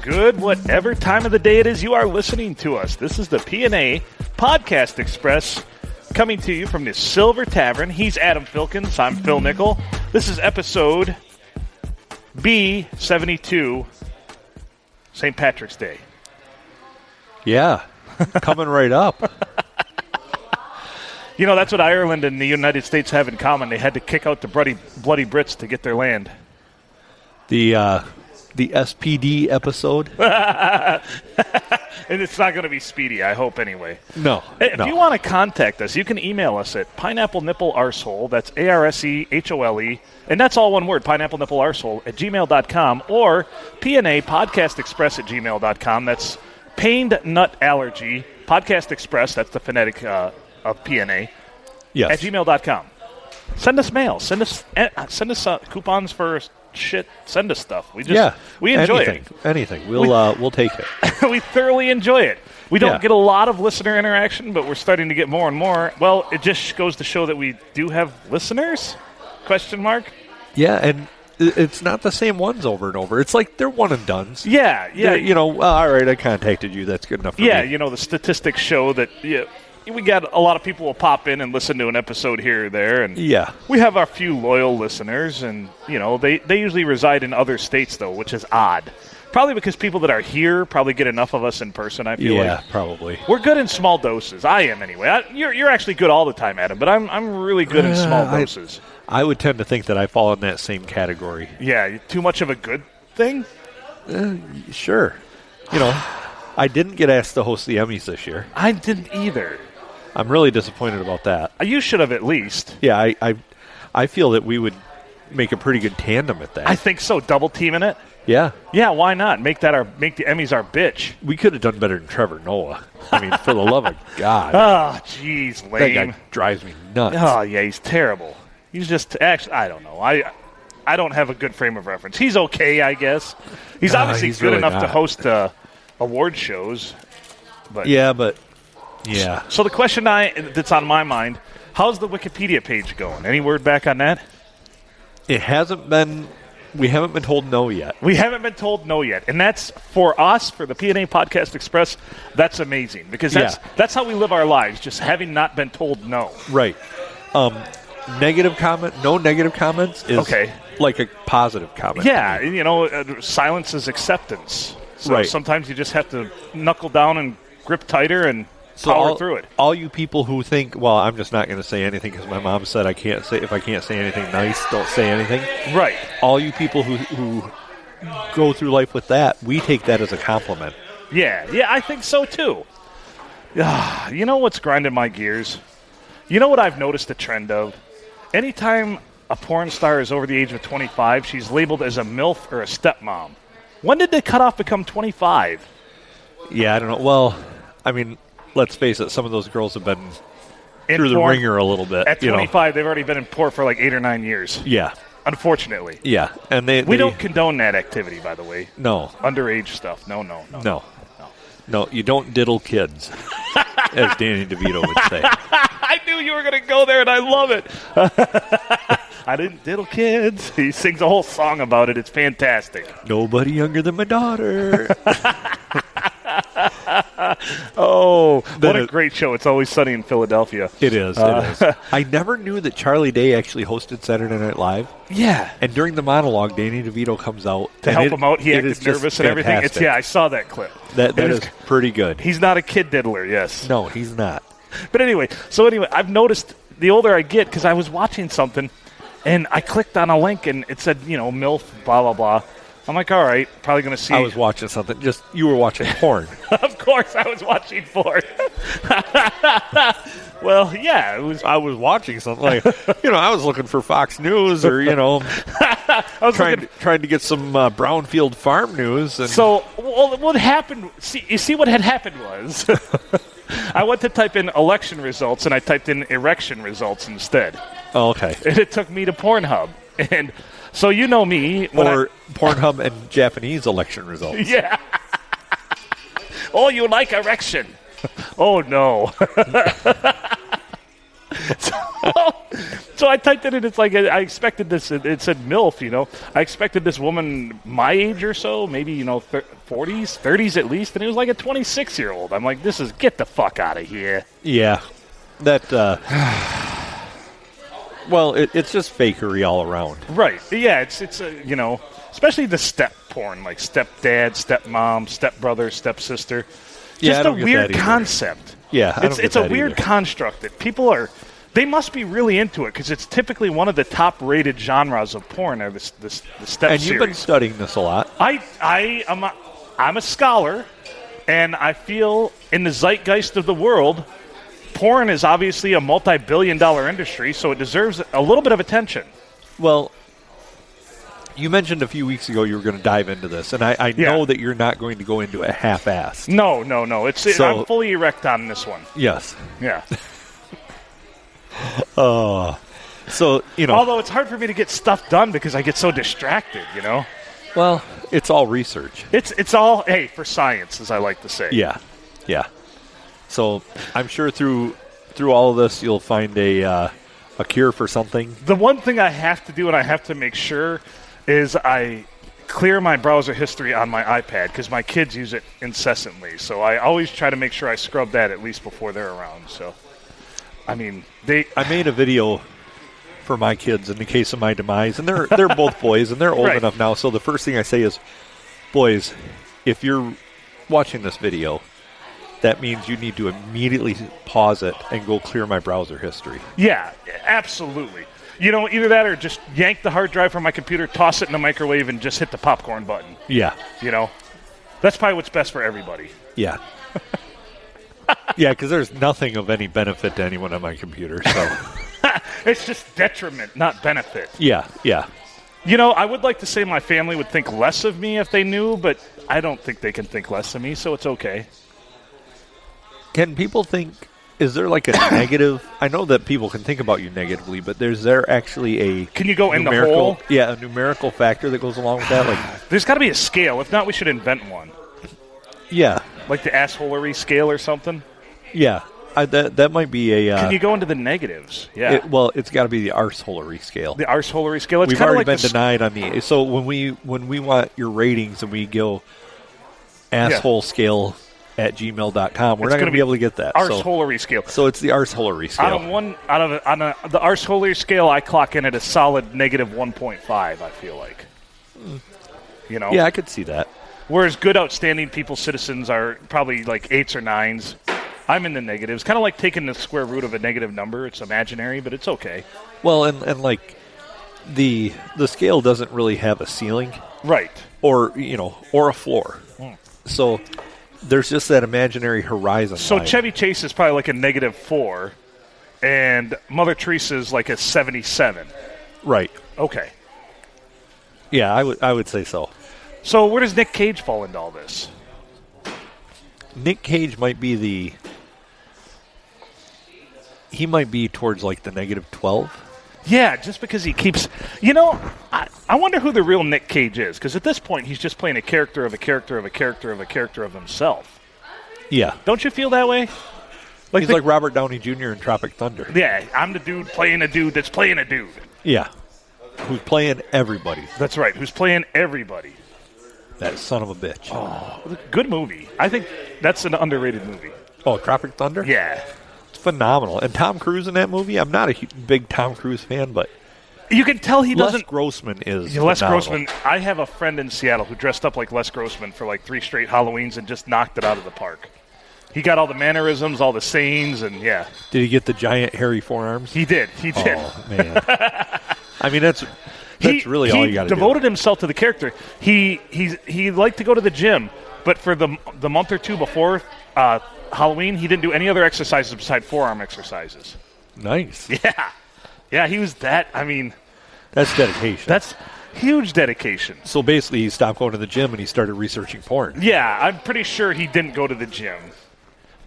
good whatever time of the day it is you are listening to us. This is the P&A Podcast Express coming to you from the Silver Tavern. He's Adam Filkins. I'm Phil Nickel. This is episode B72, St. Patrick's Day. Yeah, coming right up. You know, that's what Ireland and the United States have in common. They had to kick out the bloody Brits to get their land. The SPD episode. And it's not going to be speedy, I hope, anyway. No. If you want to contact us, you can email us at pineapplenipplearsehole, that's ARSEHOLE, and that's all one word, pineapplenipplearsehole at gmail.com, or PNA Podcast Express at gmail.com. That's pained nut allergy, Podcast Express, that's the phonetic of PNA, yes. at gmail.com. Send us mail. Send us coupons for shit. Send us stuff. We enjoy anything. We'll take it. We thoroughly enjoy it. We don't get a lot of listener interaction, but we're starting to get more and more. Well, it just goes to show that we do have listeners? ? Yeah, and it's not the same ones over and over. It's like they're one and dones. Yeah. All right, I contacted you. That's good enough for me. Yeah, the statistics show that we got a lot of people will pop in and listen to an episode here or there. And we have our few loyal listeners, and, they usually reside in other states, though, which is odd. Probably because people that are here probably get enough of us in person, I feel like. Yeah, probably. We're good in small doses. I am, anyway. You're actually good all the time, Adam, but I'm really good in small doses. I would tend to think that I fall in that same category. Yeah, too much of a good thing? Sure. I didn't get asked to host the Emmys this year. I didn't either. I'm really disappointed about that. You should have at least. Yeah, I feel that we would make a pretty good tandem at that. I think so. Double teaming it? Yeah. Yeah, why not? Make the Emmys our bitch. We could have done better than Trevor Noah. I mean, for the love of God. Oh, jeez, lame. That guy drives me nuts. Oh, yeah, he's terrible. He's just, actually, I don't know. I don't have a good frame of reference. He's okay, I guess. He's obviously good really enough to host award shows. But So the question that's on my mind, how's the Wikipedia page going? Any word back on that? It hasn't been. We haven't been told no yet. We haven't been told no yet. And that's, for us, for the PNA Podcast Express, that's amazing. Because that's how we live our lives, just having not been told no. Right. No negative comments is like a positive comment. Yeah, silence is acceptance. So sometimes you just have to knuckle down and grip tighter and power through it. All you people who think, well, I'm just not going to say anything because my mom said if I can't say anything nice, don't say anything. Right. All you people who go through life with that, we take that as a compliment. Yeah, I think so too. You know what's grinding my gears? You know what I've noticed a trend of? Anytime a porn star is over the age of 25, she's labeled as a MILF or a stepmom. When did the cutoff become 25? Yeah, I don't know. Well, I mean, let's face it, some of those girls have been through the ringer a little bit. At 25, they've already been in porn for like 8 or 9 years. Yeah. Unfortunately. Yeah. And we don't condone that activity, by the way. No. Underage stuff. No. No, you don't diddle kids, as Danny DeVito would say. I knew you were going to go there, and I love it. I didn't diddle kids. He sings a whole song about it. It's fantastic. Nobody younger than my daughter. Oh, what a great show. It's Always Sunny in Philadelphia. It is. I never knew that Charlie Day actually hosted Saturday Night Live. Yeah. And during the monologue, Danny DeVito comes out. To help him out. He acted nervous and everything. I saw that clip. That is pretty good. He's not a kid diddler, yes. No, he's not. But anyway, I've noticed the older I get, because I was watching something, and I clicked on a link, and it said, MILF, blah, blah, blah. I'm like, all right, probably going to see. I was watching something. You were watching porn. Of course, I was watching porn. Well, yeah, I was watching something like, I was looking for Fox News or, I was trying to get some Brownfield Farm news. And so, what happened? You see, what had happened was, I went to type in election results, and I typed in erection results instead. Oh, okay. And it took me to Pornhub, and. So you know me. Or Pornhub and Japanese election results. Yeah. Oh, you like erection. Oh, no. So I typed it in. It's like I expected this. It said MILF. I expected this woman my age or so, maybe 40s, 30s at least, and it was like a 26-year-old. I'm like, get the fuck out of here. Yeah, that. Well, it's just fakery all around. Right. Yeah. It's especially the step porn, like stepdad, stepmom, stepbrother, stepsister. Just a weird concept. Yeah, it's a weird construct that people they must be really into it because it's typically one of the top-rated genres of porn. Or the step and series. You've been studying this a lot. I'm a scholar, and I feel in the zeitgeist of the world, porn is obviously a multi-billion-dollar industry, so it deserves a little bit of attention. Well, you mentioned a few weeks ago you were going to dive into this, and I know that you're not going to go into it half-assed. No. I'm fully erect on this one. Yes. Yeah. So, Although it's hard for me to get stuff done because I get so distracted, Well, it's all research. It's all, for science, as I like to say. Yeah. So I'm sure through all of this you'll find a cure for something. The one thing I have to do, and I have to make sure, is I clear my browser history on my iPad because my kids use it incessantly. So I always try to make sure I scrub that at least before they're around. So, I made a video for my kids in the case of my demise, and they're both boys, and they're old right. enough now. So the first thing I say is, boys, if you're watching this video, that means you need to immediately pause it and go clear my browser history. Yeah, absolutely. Either that or just yank the hard drive from my computer, toss it in the microwave, and just hit the popcorn button. Yeah. That's probably what's best for everybody. Yeah. Yeah, because there's nothing of any benefit to anyone on my computer. So it's just detriment, not benefit. Yeah. I would like to say my family would think less of me if they knew, but I don't think they can think less of me, so it's okay. Can people think, is there like a negative? I know that people can think about you negatively, but is there actually a Can you go in the hole? Yeah, a numerical factor that goes along with that? There's got to be a scale. If not, we should invent one. Yeah. Like the assholery scale or something? Yeah. That might be a... Can you go into the negatives? Yeah. It's got to be the arseholery scale. The arseholery scale. It's We've already been denied on the... So when we want your ratings and we go asshole scale at gmail.com, we're not going to be able to get that. Arseholery scale. So it's the arseholery scale. The arseholery scale, I clock in at a solid negative 1.5, I feel like. Yeah, I could see that. Whereas good, outstanding people, citizens, are probably like 8s or 9s. I'm in the negatives. Kind of like taking the square root of a negative number. It's imaginary, but it's okay. Well, and like the scale doesn't really have a ceiling. Right. Or a floor. So there's just that imaginary horizon So line. Chevy Chase is probably like a negative 4, and Mother Teresa is like a 77. Right. Okay. Yeah, I would say so. So where does Nick Cage fall into all this? Nick Cage might be he might be towards like the negative 12. Yeah, just because he keeps... I wonder who the real Nick Cage is, because at this point he's just playing a character of a character of a character of a character of himself. Yeah. Don't you feel that way? He's like Robert Downey Jr. in Tropic Thunder. Yeah, I'm the dude playing a dude that's playing a dude. Yeah. Who's playing everybody. That's right, who's playing everybody. That son of a bitch. Oh, good movie. I think that's an underrated movie. Oh, Tropic Thunder? Yeah. It's phenomenal. And Tom Cruise in that movie, I'm not a big Tom Cruise fan, but... You can tell he doesn't... Les Grossman is Les phenomenal. Grossman. I have a friend in Seattle who dressed up like Les Grossman for like 3 straight Halloweens and just knocked it out of the park. He got all the mannerisms, all the sayings, and yeah. Did he get the giant hairy forearms? He did. Oh, man. I mean, that's really all you got to do. He devoted himself to the character. He liked to go to the gym, but for the month or two before Halloween, he didn't do any other exercises besides forearm exercises. Nice. Yeah, he was that. I mean, that's dedication. That's huge dedication. So basically, he stopped going to the gym and he started researching porn. Yeah, I'm pretty sure he didn't go to the gym.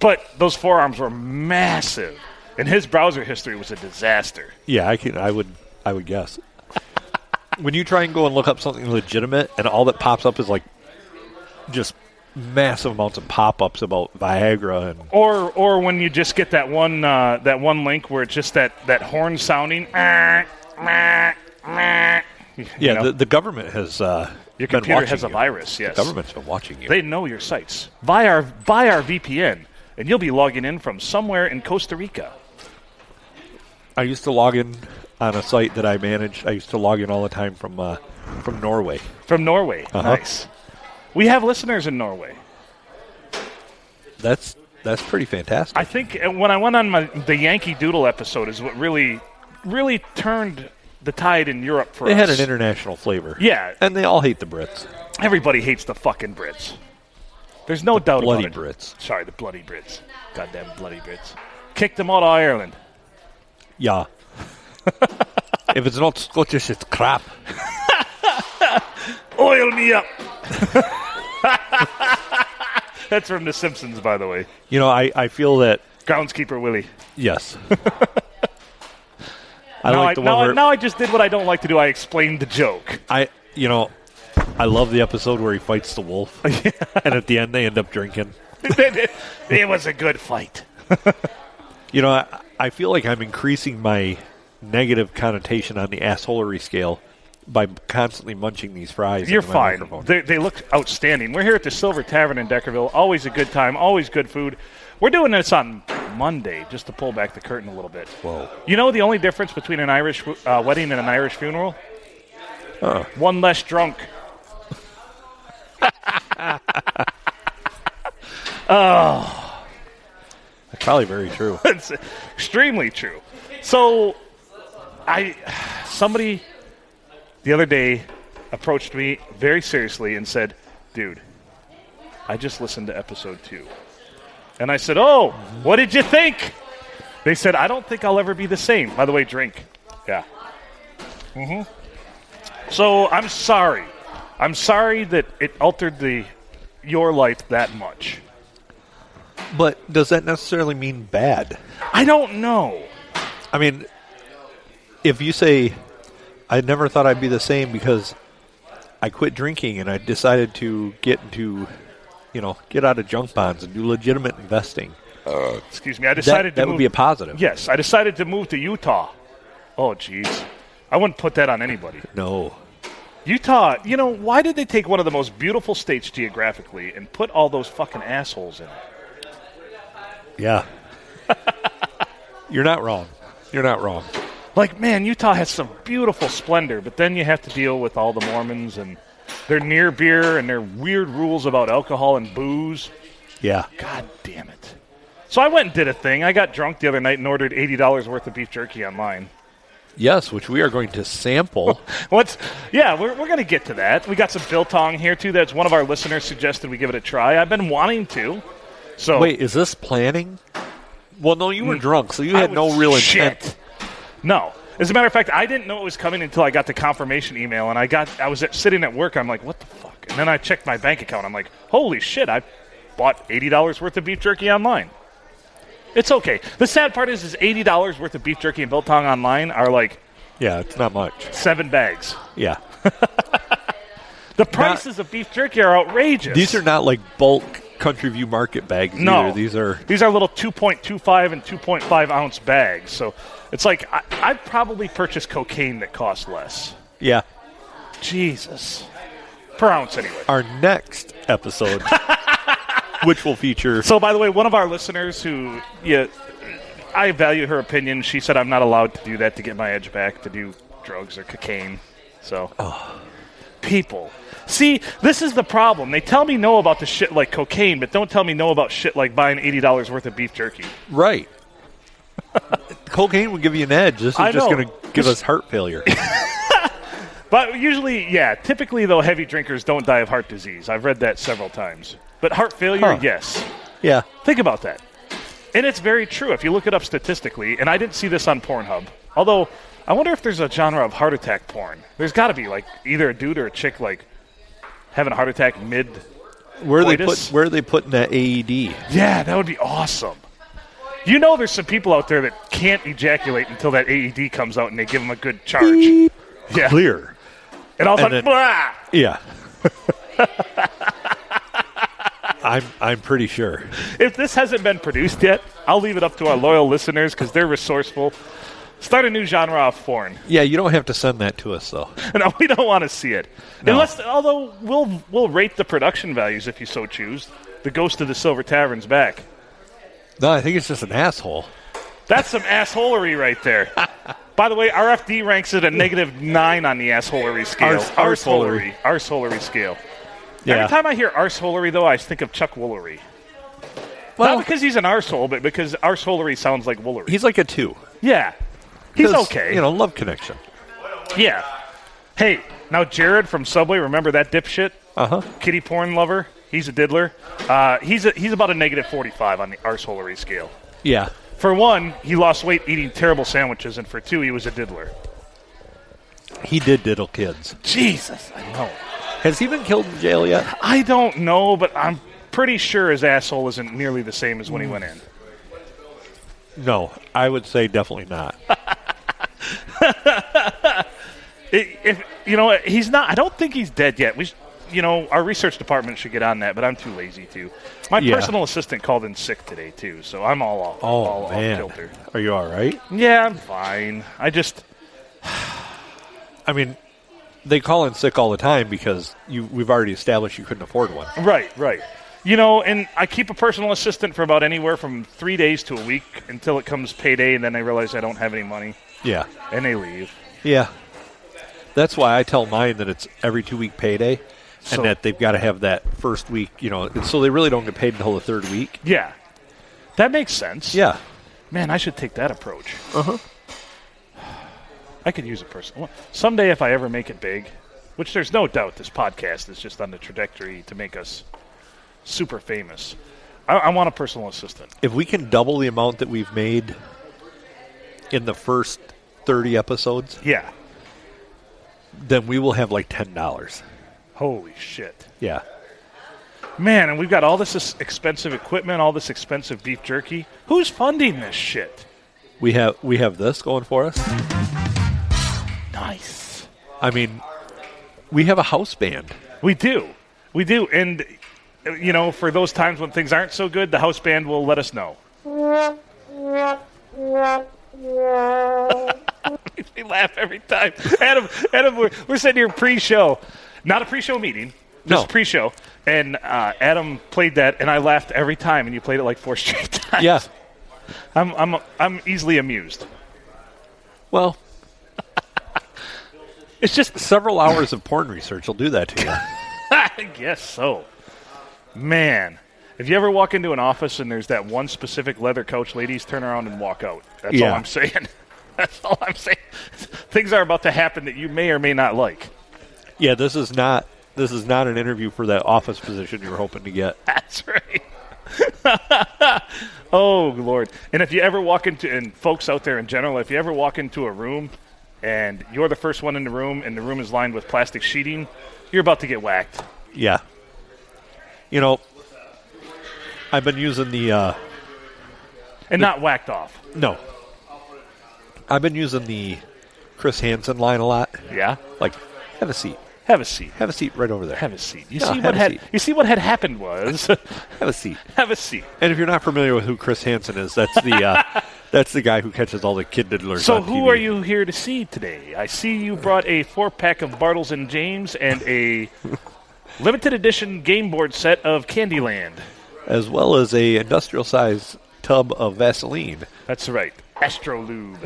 But those forearms were massive, and his browser history was a disaster. Yeah, I would guess. When you try and go and look up something legitimate, and all that pops up is like just massive amounts of pop-ups about Viagra and Or when you just get that one link where it's just that horn sounding. the government has your been computer watching has a you. virus. Yes, The government's been watching you. They know your sites. Buy our VPN, and you'll be logging in from somewhere in Costa Rica. I used to log in on a site that I managed. I used to log in all the time from Norway. From Norway. Uh-huh. Nice. We have listeners in Norway. That's pretty fantastic. I think when I went on the Yankee Doodle episode is what really turned the tide in Europe for They us. had an international flavor. Yeah. And they all hate the Brits. Everybody hates the fucking Brits. There's no doubt Bloody about it. Brits. Sorry, the bloody Brits. Goddamn bloody Brits. Kicked them out of Ireland. Yeah. If it's not Scottish, it's crap. Oil me up. That's from The Simpsons, by the way. You know, I feel that, Groundskeeper Willie. yes. I Now I just did what I don't like to do. I explained the joke. I love the episode where he fights the wolf. And at the end, they end up drinking. It was a good fight. You know, I feel like I'm increasing my negative connotation on the assholery scale by constantly munching these fries. You're into my fine. microphone. They look outstanding. We're here at the Silver Tavern in Deckerville. Always a good time. Always good food. We're doing this on Monday, just to pull back the curtain a little bit. Whoa. You know the only difference between an Irish wedding and an Irish funeral? One less drunk. That's probably very true. It's extremely true. So, somebody the other day approached me very seriously and said, "Dude, I just listened to episode 2." And I said, "Oh, what did you think?" They said, "I don't think I'll ever be the same." By the way, drink. Yeah. So, I'm sorry. I'm sorry that it altered your life that much. But does that necessarily mean bad? I don't know. I mean, if you say, I never thought I'd be the same because I quit drinking and I decided to get out of junk bonds and do legitimate investing. Excuse me. I decided that to would move. be a positive. Yes, I decided to move to Utah. Oh, jeez. I wouldn't put that on anybody. No. Utah, why did they take one of the most beautiful states geographically and put all those fucking assholes in it? Yeah. You're not wrong. You're not wrong. Like, man, Utah has some beautiful splendor, but then you have to deal with all the Mormons and their near beer and their weird rules about alcohol and booze. Yeah. God damn it. So I went and did a thing. I got drunk the other night and ordered $80 worth of beef jerky online. Yes, which we are going to sample. We're going to get to that. We got some biltong here, too. That's one of our listeners suggested we give it a try. I've been wanting to. So Wait, is this planning? Well, no, you were drunk, so you had no real intent. Shit. No. As a matter of fact, I didn't know it was coming until I got the confirmation email, and I was sitting at work. I'm like, what the fuck? And then I checked my bank account. I'm like, holy shit, I bought $80 worth of beef jerky online. It's okay. The sad part is $80 worth of beef jerky and biltong online are like Yeah, it's not much. 7 bags. Yeah. The prices of beef jerky are outrageous. These are not like bulk Country View Market bags No. either. These are little 2.25 and 2.5 ounce bags. So it's like I'd probably purchase cocaine that costs less. Yeah. Jesus. Per ounce, anyway. Our next episode, which will feature... So, by the way, one of our listeners who, I value her opinion. She said I'm not allowed to do that to get my edge back, to do drugs or cocaine. So, people. See, this is the problem. They tell me no about the shit like cocaine, but don't tell me no about shit like buying $80 worth of beef jerky. Right. Cocaine will give you an edge. This is just going to give us heart failure. But usually, typically, though, heavy drinkers don't die of heart disease. I've read that several times. But heart failure, yes. Yeah. Think about that. And it's very true. If you look it up statistically, and I didn't see this on Pornhub, although I wonder if there's a genre of heart attack porn. There's got to be, like, either a dude or a chick, like, having a heart attack mid Where coitus. are they putting that AED? Yeah, that would be awesome. You know there's some people out there that can't ejaculate until that AED comes out and they give them a good charge. Beep. Yeah. Clear. And all of a And sudden, blah! Yeah. I'm pretty sure. If this hasn't been produced yet, I'll leave it up to our loyal listeners because they're resourceful. Start a new genre of porn. Yeah, you don't have to send that to us, though. No, we don't want to see it. No. Although we'll rate the production values if you so choose. The Ghost of the Silver Tavern's back. No, I think it's just an asshole. That's some assholery right there. By the way, RFD ranks it a -9 on the assholery scale. Arseholery. Arseholery scale. Yeah. Every time I hear arseholery, though, I think of Chuck Woolery. Well, Not because he's an arsehole, but because arseholery sounds like Woolery. he's like a 2. Yeah. He's 'Cause, okay. You know, love connection. Yeah. Hey, now Jared from Subway, remember that dipshit? Uh-huh. Kitty porn lover? He's a diddler. He's about a -45 on the arseholery scale. Yeah. For one, he lost weight eating terrible sandwiches, and for two, he was a diddler. He did diddle kids. Jesus, I know. Has he been killed in jail yet? I don't know, but I'm pretty sure his asshole isn't nearly the same as when he went in. No, I would say definitely not. He's not. I don't think he's dead yet. Our research department should get on that, but I'm too lazy to. My personal assistant called in sick today too, so I'm all off kilter. Are you all right? Yeah, I'm fine. I mean, they call in sick all the time because we've already established you couldn't afford one. Right. And I keep a personal assistant for about anywhere from 3 days to a week until it comes payday, and then I realize I don't have any money. Yeah. And they leave. Yeah. That's why I tell mine that it's every 2-week payday. And that they've got to have that first week, so they really don't get paid until the third week. Yeah. That makes sense. Yeah. Man, I should take that approach. Uh-huh. I could use a personal. Someday if I ever make it big, which there's no doubt this podcast is just on the trajectory to make us super famous, I want a personal assistant. If we can double the amount that we've made in the first 30 episodes, yeah, then we will have like $10. Holy shit. Yeah. Man, and we've got all this expensive equipment, all this expensive beef jerky. Who's funding this shit? We have this going for us. Nice. I mean, we have a house band. We do. And, for those times when things aren't so good, the house band will let us know. Makes me laugh every time. Adam, we're sitting here pre-show. Not a pre-show meeting, just pre-show. And Adam played that, and I laughed every time, and you played it like 4 straight times. Yeah. I'm easily amused. Well, it's just several hours of porn research will do that to you. I guess so. Man, if you ever walk into an office and there's that one specific leather couch, ladies, turn around and walk out. That's all I'm saying. That's all I'm saying. Things are about to happen that you may or may not like. Yeah, this is not an interview for that office position you were hoping to get. That's right. Oh, Lord. And if you ever walk into, and folks out there in general, if you ever walk into a room and you're the first one in the room and the room is lined with plastic sheeting, you're about to get whacked. Yeah. I've been using the... not whacked off. No. I've been using the Chris Hansen line a lot. Yeah? Like, have a seat. Have a seat. Have a seat right over there. Have a seat. You No, see have a seat. You see what had happened was Have a seat. have a seat. And if you're not familiar with who Chris Hansen is, that's the that's the guy who catches all the kid diddlers So on TV. who are you here to see today? I see you brought a 4-pack of Bartles and James and a limited edition game board set of Candyland. As well as a industrial size tub of Vaseline. That's right. Astrolube.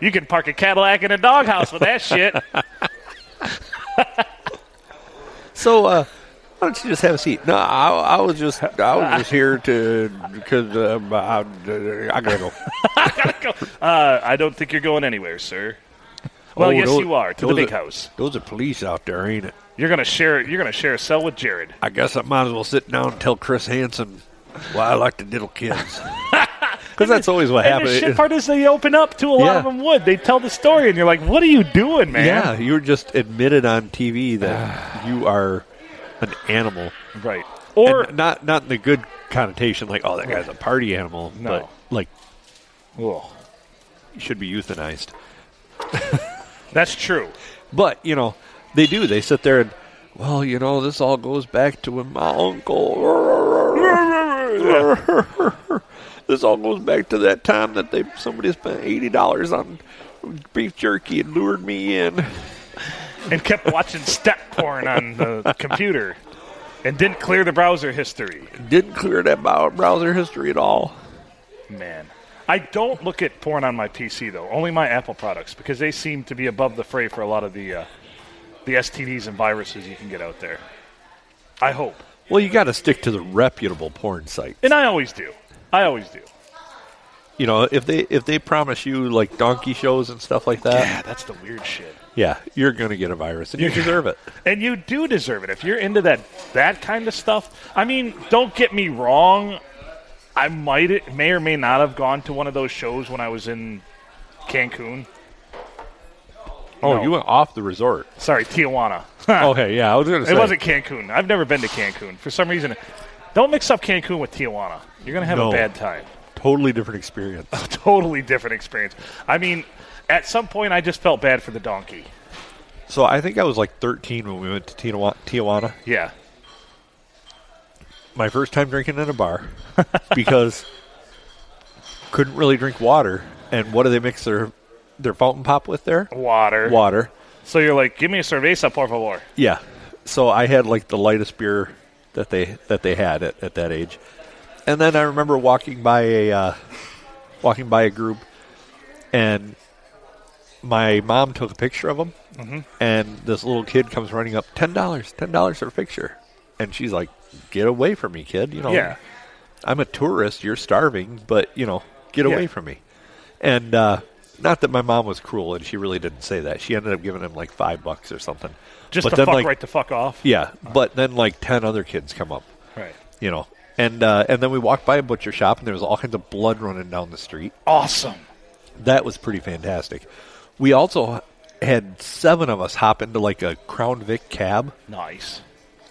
You can park a Cadillac in a doghouse with that shit. So, why don't you just have a seat? No, I was just here because I gotta go. I gotta go. I don't think you're going anywhere, sir. Well, yes, you are to the big house. Those are police out there, ain't it? You're gonna share a cell with Jared. I guess I might as well sit down and tell Chris Hansen why I like to diddle kids. Because that's always what happens. And the shit part is they open up to a lot of them would. They tell the story, and you're like, what are you doing, man? Yeah, you were just admitted on TV that you are an animal. Right. Or and not in the good connotation, like, oh, that guy's a party animal. No. But, like, you should be euthanized. That's true. But, they do. They sit there and, well, this all goes back to when my uncle. This all goes back to that time that somebody spent $80 on beef jerky and lured me in. And kept watching step porn on the computer. And didn't clear the browser history. Didn't clear that browser history at all. Man. I don't look at porn on my PC, though. Only my Apple products, because they seem to be above the fray for a lot of the STDs and viruses you can get out there. I hope. Well, you got to stick to the reputable porn site. And I always do. If they promise you like donkey shows and stuff like that. Yeah, that's the weird shit. Yeah, you're going to get a virus, and you deserve it. And you do deserve it. If you're into that kind of stuff. I mean, don't get me wrong. I may or may not have gone to one of those shows when I was in Cancun. Oh, No. You went off the resort. Sorry, Tijuana. Okay, yeah, I was going to say. It wasn't Cancun. I've never been to Cancun. For some reason, don't mix up Cancun with Tijuana. You're going to have a bad time. Totally different experience. Totally different experience. I mean, at some point, I just felt bad for the donkey. So I think I was like 13 when we went to Tijuana. Yeah. My first time drinking in a bar because couldn't really drink water. And what do they mix their fountain pop with there? Water. So you're like, give me a cerveza, por favor. Yeah. So I had like the lightest beer that they had at that age. And then I remember walking by a group, and my mom took a picture of them, and this little kid comes running up, $10 for a picture. And she's like, get away from me, kid. Yeah. I'm a tourist. You're starving, but, get away from me. And not that my mom was cruel, and she really didn't say that. She ended up giving him like $5 or something. Just to fuck right the fuck off? Yeah, but then like 10 other kids come up. Right. And then we walked by a butcher shop, and there was all kinds of blood running down the street. Awesome. That was pretty fantastic. We also had 7 of us hop into like a Crown Vic cab. Nice.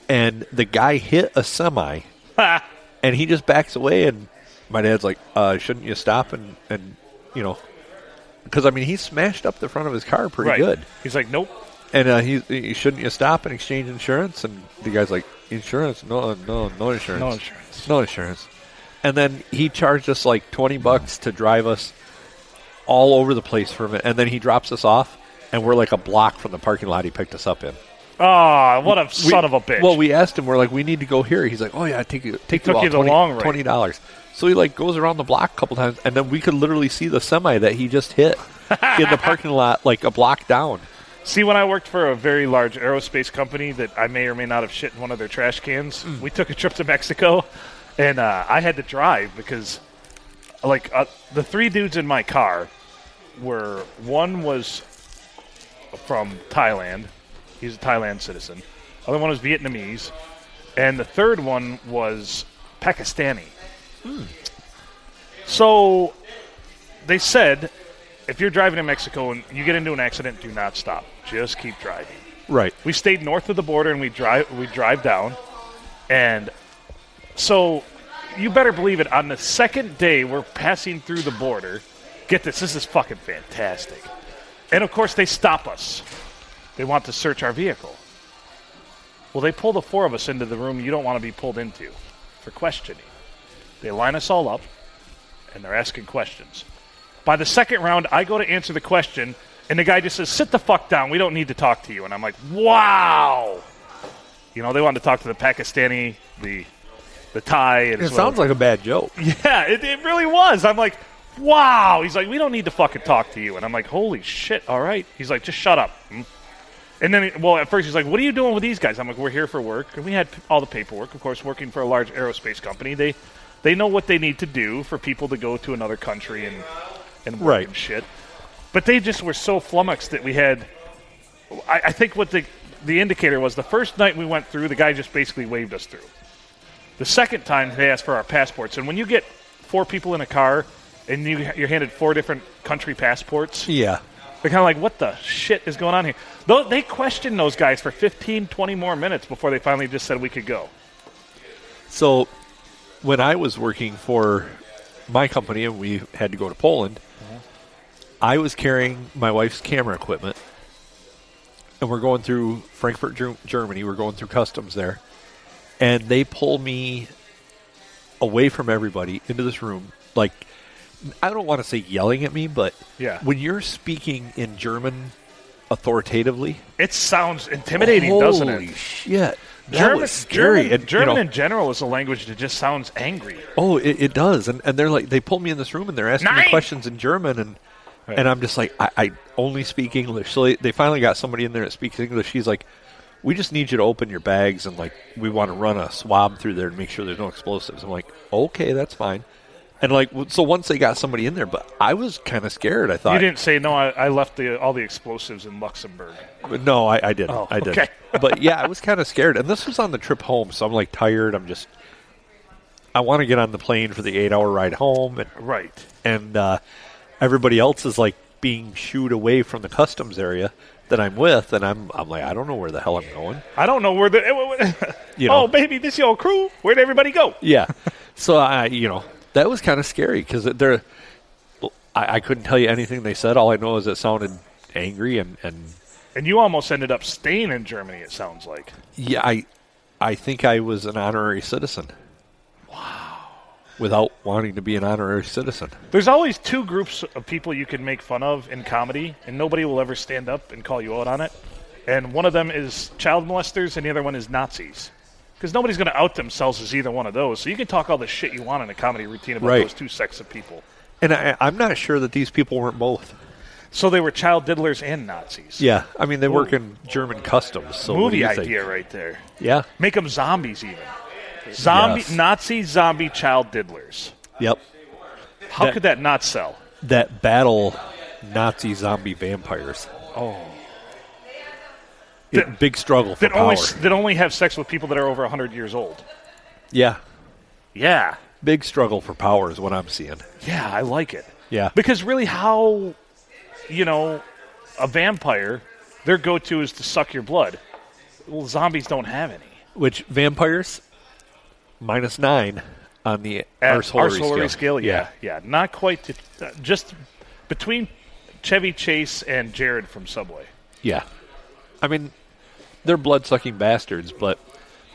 And the guy hit a semi, and he just backs away, and my dad's like, shouldn't you stop and because, I mean, he smashed up the front of his car pretty good. He's like, nope. And he shouldn't you stop and exchange insurance? And the guy's like, insurance? No insurance. No insurance. No insurance. And then he charged us like $20 to drive us all over the place for a minute. And then he drops us off, and we're like a block from the parking lot he picked us up in. Oh, what a son of a bitch. Well, we asked him, we're like, we need to go here. He's like, oh, yeah, take you the long road. $20. So he like goes around the block a couple times, and then we could literally see the semi that he just hit in the parking lot like a block down. See, when I worked for a very large aerospace company that I may or may not have shit in one of their trash cans, we took a trip to Mexico, and I had to drive because, the 3 dudes in my car one was from Thailand. He's a Thailand citizen. The other one was Vietnamese. And the third one was Pakistani. So they said, if you're driving in Mexico and you get into an accident, do not stop. Just keep driving. Right. We stayed north of the border, and we drive down. And so you better believe it. On the second day, we're passing through the border. Get this is fucking fantastic. And, of course, they stop us. They want to search our vehicle. Well, they pull the 4 of us into the room you don't want to be pulled into for questioning. They line us all up, and they're asking questions. By the second round, I go to answer the question, and the guy just says, sit the fuck down. We don't need to talk to you. And I'm like, wow. They wanted to talk to the Pakistani, the Thai. And it sounds like a bad joke. Yeah, it really was. I'm like, wow. He's like, we don't need to fucking talk to you. And I'm like, holy shit, all right. He's like, just shut up. And then, at first he's like, what are you doing with these guys? I'm like, we're here for work. And we had all the paperwork, of course, working for a large aerospace company. They know what they need to do for people to go to another country and work and shit. But they just were so flummoxed that we had, I think what the indicator was, the first night we went through, the guy just basically waved us through. The second time, they asked for our passports. And when you get 4 people in a car and you're handed 4 different country passports, yeah, they're kind of like, what the shit is going on here? They questioned those guys for 15, 20 more minutes before they finally just said we could go. So when I was working for my company and we had to go to Poland, I was carrying my wife's camera equipment, and we're going through Frankfurt, Germany. We're going through customs there. And they pull me away from everybody into this room. Like, I don't want to say yelling at me, but Yeah. when you're speaking in German authoritatively, It sounds intimidating, doesn't holy it? shit. That was scary. German, And, you German know, in general is a language that just sounds angry. oh, it does. And they're like, they pull me in this room and they're asking me Nein! questions in German. Right. And I'm just like, I only speak English. So they finally got somebody in there that speaks English. He's like, we just need you to open your bags and, like, we want to run a swab through there to make sure there's no explosives. I'm like, okay, that's fine. And, like, so once they got somebody in there, but I was kind of scared. I thought, You didn't say, no, I left all the explosives in Luxembourg. no, I didn't. Oh, I didn't. okay. But, yeah, I was kind of scared. And this was on the trip home, so I'm, like, tired. I want to get on the plane for the 8-hour ride home. Right. And everybody else is, like, being shooed away from the customs area that I'm with, and I'm like, I don't know where the hell I'm going. I don't know where You know. Oh, baby, this your crew? Where'd everybody go? Yeah. So, that was kind of scary because I couldn't tell you anything they said. All I know is it sounded angry, and And you almost ended up staying in Germany, it sounds like. yeah, I think I was an honorary citizen. Without wanting to be an honorary citizen. There's always two groups of people you can make fun of in comedy, and nobody will ever stand up and call you out on it. And one of them is child molesters, and the other one is Nazis. Because nobody's going to out themselves as either one of those. So you can talk all the shit you want in a comedy routine about Right. those two sects of people. And I'm not sure that these people weren't both. So they were child diddlers and Nazis. Yeah, I mean, they work in German customs. So what do Movie you idea think? right there. Yeah. Make them zombies even. Yes. Nazi zombie child diddlers. Yep. How could that not sell? That battle Nazi zombie vampires. Oh. Big struggle for power. That only have sex with people that are over 100 years old. Yeah. Yeah. Big struggle for power is what I'm seeing. Yeah, I like it. Yeah. Because really how, a vampire, their go-to is to suck your blood. Well, zombies don't have any. Which vampires, -9 on the Ars-Holeri scale. Yeah. Not quite. Just between Chevy Chase and Jared from Subway. Yeah. I mean, they're blood-sucking bastards, but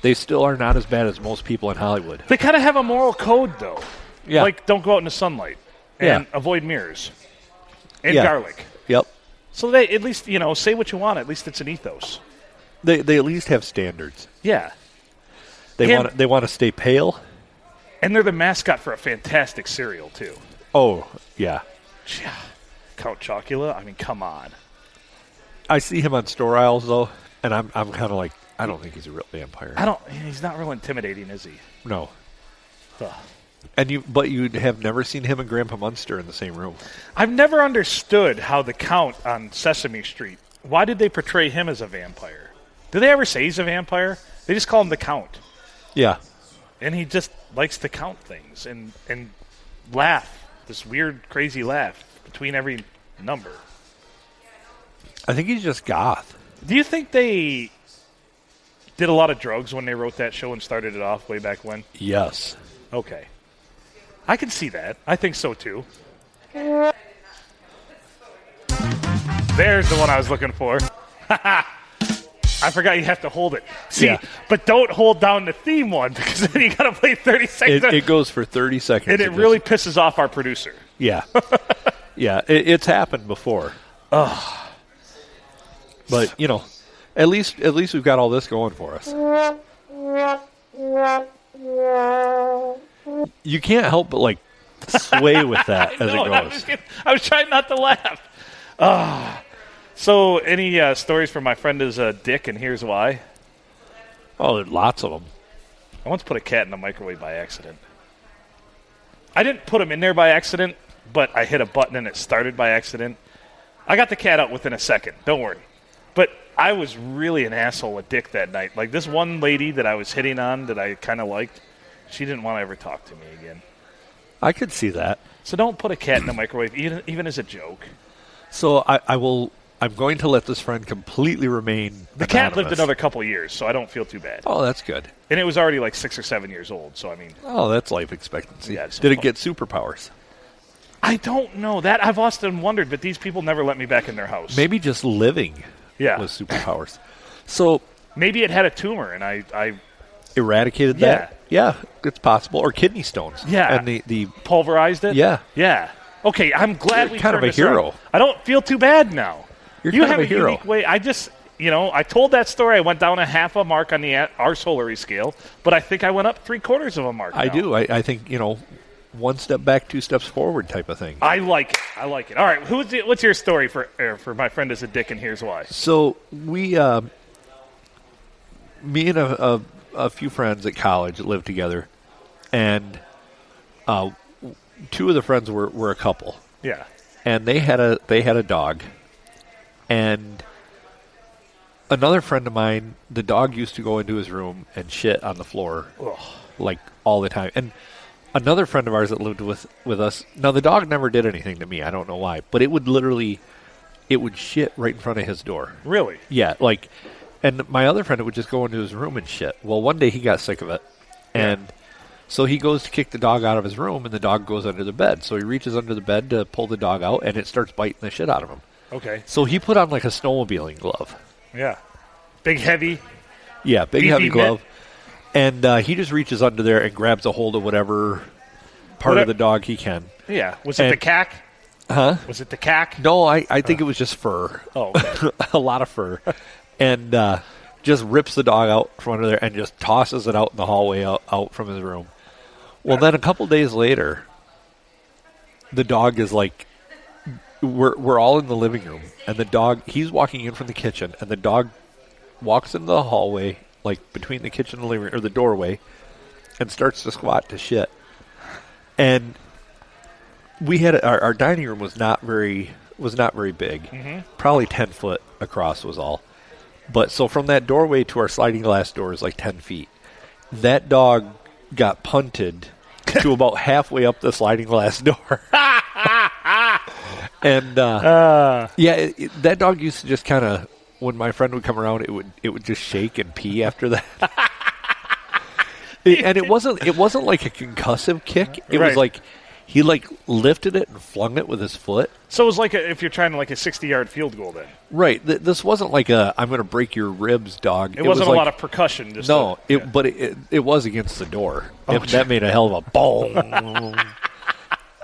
they still are not as bad as most people in Hollywood. They kind of have a moral code, though. Yeah. Like, don't go out in the sunlight. And avoid mirrors. And garlic. Yep. So they at least, say what you want. At least it's an ethos. They at least have standards. Yeah. They want to stay pale. And they're the mascot for a fantastic cereal, too. Oh, yeah. Count Chocula? I mean, come on. I see him on store aisles, though, and I'm kind of like, I don't think he's a real vampire. He's not real intimidating, is he? No. Ugh. But you have never seen him and Grandpa Munster in the same room. I've never understood how the Count on Sesame Street, why did they portray him as a vampire? Did they ever say he's a vampire? They just call him the Count. Yeah. And he just likes to count things and laugh, this weird, crazy laugh between every number. I think he's just goth. Do you think they did a lot of drugs when they wrote that show and started it off way back when? Yes. Okay. I can see that. I think so, too. There's the one I was looking for. I forgot you have to hold it. See, but don't hold down the theme one because then you got to play 30 seconds. It goes for 30 seconds. And it really pisses off our producer. Yeah. Yeah, it's happened before. Ugh. But, at least we've got all this going for us. You can't help but, sway with that as it goes. I was trying not to laugh. So, any stories from my friend is Dick, and here's why. Oh, there's lots of them. I once put a cat in the microwave by accident. I didn't put him in there by accident, but I hit a button and it started by accident. I got the cat out within a second. Don't worry. But I was really an asshole with Dick that night. Like, this one lady that I was hitting on that I kind of liked, she didn't want to ever talk to me again. I could see that. So don't put a cat in the microwave, even as a joke. So I'm going to let this friend completely remain The cat anonymous. lived another couple years, so I don't feel too bad. Oh, that's good. And it was already like 6 or 7 years old, so I mean... Oh, that's life expectancy. Yeah, Did it get superpowers? I don't know. That I've often wondered, but these people never let me back in their house. Maybe just living Yeah. was superpowers. So Maybe it had a tumor, and I eradicated that. Yeah, it's possible. Or kidney stones. Yeah. And the pulverized it. yeah. Yeah. Okay, I'm glad we kind of turned a this hero. around. I don't feel too bad now. You're You kind have of a hero. unique way. I just, I told that story. I went down a half a mark on the arsolary scale, but I think I went up 3/4 of a mark. I now. do. I think, one step back, 2 steps forward type of thing. I like it. I like it. All right, what's your story for my friend is a dick, and here's why. So we, me and a few friends at college lived together, and 2 of the friends were a couple, Yeah. and they had a dog, and another friend of mine, the dog used to go into his room and shit on the floor, like all the time, and another friend of ours that lived with us. Now the dog never did anything to me. I don't know why, but it would shit right in front of his door. Really? Yeah, and my other friend would just go into his room and shit. Well, one day he got sick of it, and so he goes to kick the dog out of his room, and the dog goes under the bed. So he reaches under the bed to pull the dog out, and it starts biting the shit out of him. Okay. So he put on like a snowmobiling glove. Yeah. Big, heavy. Yeah, big Beefy heavy mitt. glove. And he just reaches under there and grabs a hold of whatever part of the dog he can. Yeah. Was it the cack? Huh? Was it the cack? No, I think it was just fur. Oh, okay. A lot of fur. And just rips the dog out from under there and just tosses it out in the hallway out from his room. Well, then a couple days later, the dog is like, we're all in the living room, and the dog, he's walking in from the kitchen, and the dog walks into the hallway, like between the kitchen and the living room, or the doorway, and starts to squat to shit. And we had our dining room was not very big, probably 10 foot across was all. But so from that doorway to our sliding glass door is like 10 feet. That dog got punted to about halfway up the sliding glass door. And that dog used to just kind of, when my friend would come around, it would just shake and pee after that. And it wasn't like a concussive kick. It was like he lifted it and flung it with his foot. So it was like if you're trying to like a 60-yard field goal then. Right. This wasn't like a I'm going to break your ribs dog. It wasn't a lot of percussion. Just but it was against the door. That made a hell of a boom.